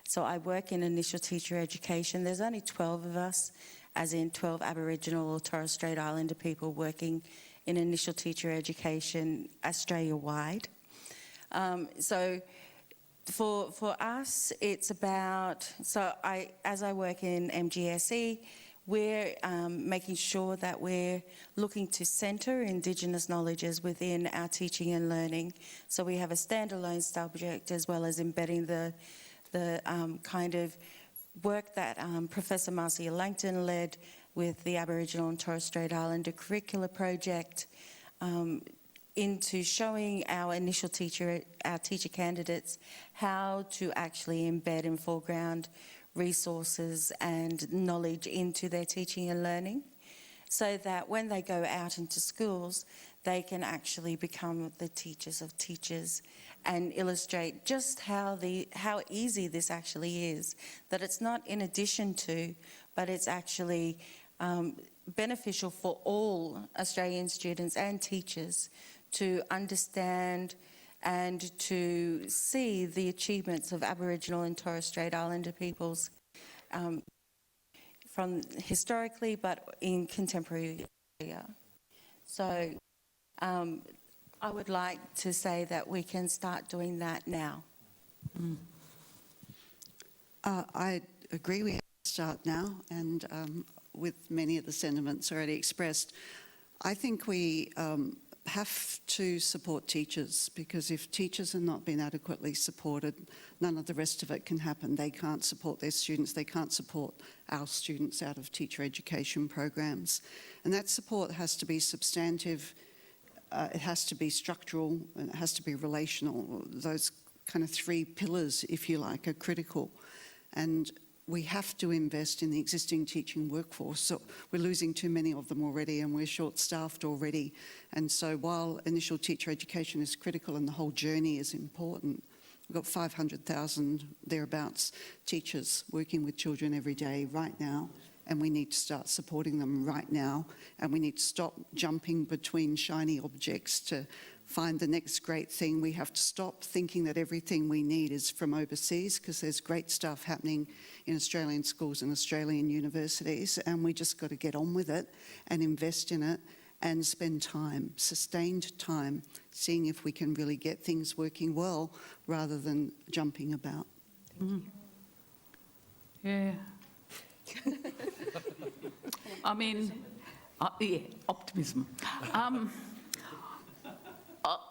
so I work in initial teacher education. There's only 12 of us, as in 12 Aboriginal or Torres Strait Islander people working in initial teacher education Australia-wide. So for us, it's about, as I work in MGSE, we're making sure that we're looking to centre Indigenous knowledges within our teaching and learning. So we have a standalone subject as well as embedding the kind of work that Professor Marcia Langton led with the Aboriginal and Torres Strait Islander curricula project, into showing our initial teacher candidates how to actually embed and foreground resources and knowledge into their teaching and learning, so that when they go out into schools, they can actually become the teachers of teachers and illustrate just how easy this actually is, that it's not in addition to, but it's actually beneficial for all Australian students and teachers to understand and to see the achievements of Aboriginal and Torres Strait Islander peoples from historically, but in contemporary Australia. So I would like to say that we can start doing that now. I agree we have to start now, and with many of the sentiments already expressed, I think we have to support teachers, because if teachers are not being adequately supported, none of the rest of it can happen. They can't support their students, they can't support our students out of teacher education programs. And that support has to be substantive, it has to be structural, and it has to be relational. Those kind of 3 pillars, if you like, are critical. And we have to invest in the existing teaching workforce. So we're losing too many of them already, and we're short-staffed already. And so while initial teacher education is critical and the whole journey is important, we've got 500,000 thereabouts teachers working with children every day right now, and we need to start supporting them right now, and we need to stop jumping between shiny objects to find the next great thing. We have to stop thinking that everything we need is from overseas, because there's great stuff happening in Australian schools and Australian universities, and we just got to get on with it and invest in it and spend time, sustained time, seeing if we can really get things working well rather than jumping about. Thank you. Yeah. I mean, yeah, optimism.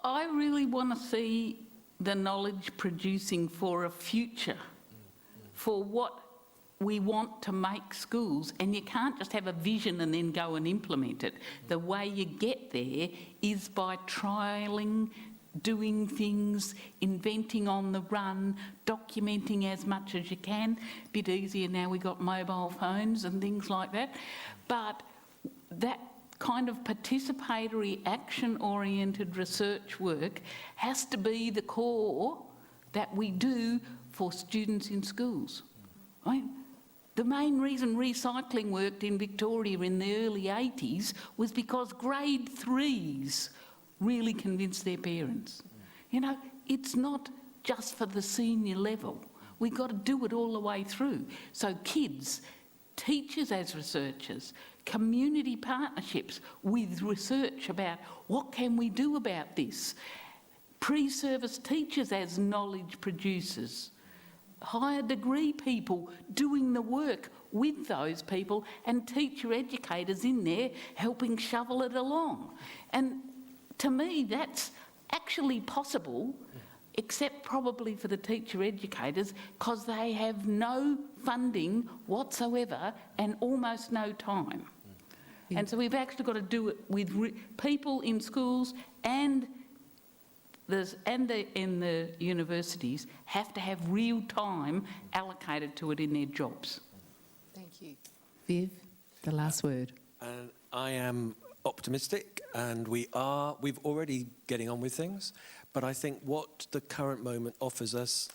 I really want to see the knowledge producing for a future, for what we want to make schools, and you can't just have a vision and then go and implement it. The way you get there is by trialling, doing things, inventing on the run, documenting as much as you can. A bit easier now, we've got mobile phones and things like that. But that kind of participatory, action-oriented research work has to be the core that we do for students in schools. Right? The main reason recycling worked in Victoria in the early 80s was because grade 3s really convinced their parents. You know, it's not just for the senior level. We've got to do it all the way through. So kids, teachers as researchers, community partnerships with research about what can we do about this, pre-service teachers as knowledge producers, higher degree people doing the work with those people, and teacher educators in there helping shovel it along. And to me, that's actually possible, except probably for the teacher educators, because they have no funding whatsoever and almost no time. And so we've actually got to do it with people in schools, and in the universities have to have real time allocated to it in their jobs. Thank you. Viv, the last word. And I am optimistic, and we've already getting on with things, but I think what the current moment offers us,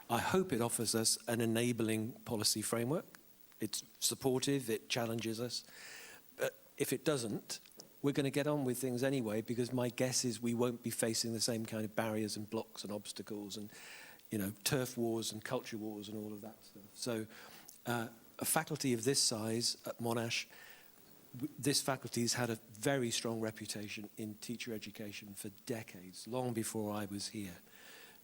I hope it offers us an enabling policy framework. It's supportive, it challenges us, but if it doesn't, we're going to get on with things anyway, because my guess is we won't be facing the same kind of barriers and blocks and obstacles and, you know, turf wars and culture wars and all of that stuff. So a faculty of this size at Monash, this faculty has had a very strong reputation in teacher education for decades, long before I was here.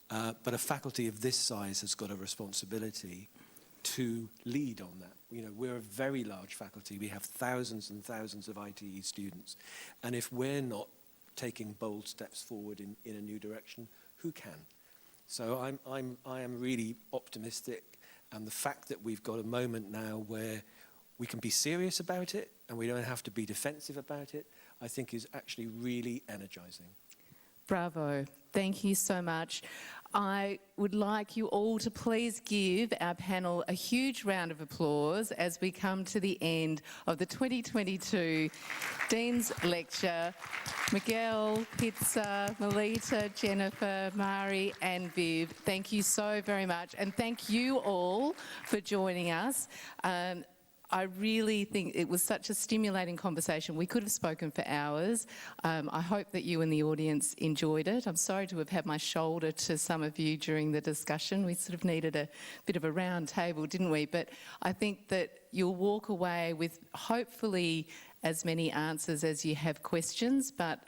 But a faculty of this size has got a responsibility to lead on that. You know, we're a very large faculty. We have thousands and thousands of ITE students. And if we're not taking bold steps forward in a new direction, who can? So I am really optimistic. And the fact that we've got a moment now where we can be serious about it and we don't have to be defensive about it, I think is actually really energizing. Bravo. Thank you so much. I would like you all to please give our panel a huge round of applause as we come to the end of the 2022 Dean's Lecture. Miguel, Pizza, Melita, Jennifer, Mari and Viv, thank you so very much. And thank you all for joining us. I really think it was such a stimulating conversation. We could have spoken for hours. I hope that you in the audience enjoyed it. I'm sorry to have had my shoulder to some of you during the discussion. We sort of needed a bit of a round table, didn't we? But I think that you'll walk away with hopefully as many answers as you have questions, but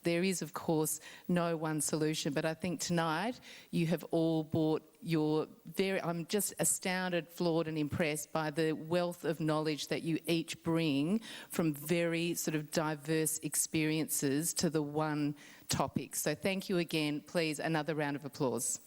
there is, of course, no one solution. But I think tonight you have all brought your I'm just astounded, floored and impressed by the wealth of knowledge that you each bring from very sort of diverse experiences to the one topic. So thank you again. Please, another round of applause.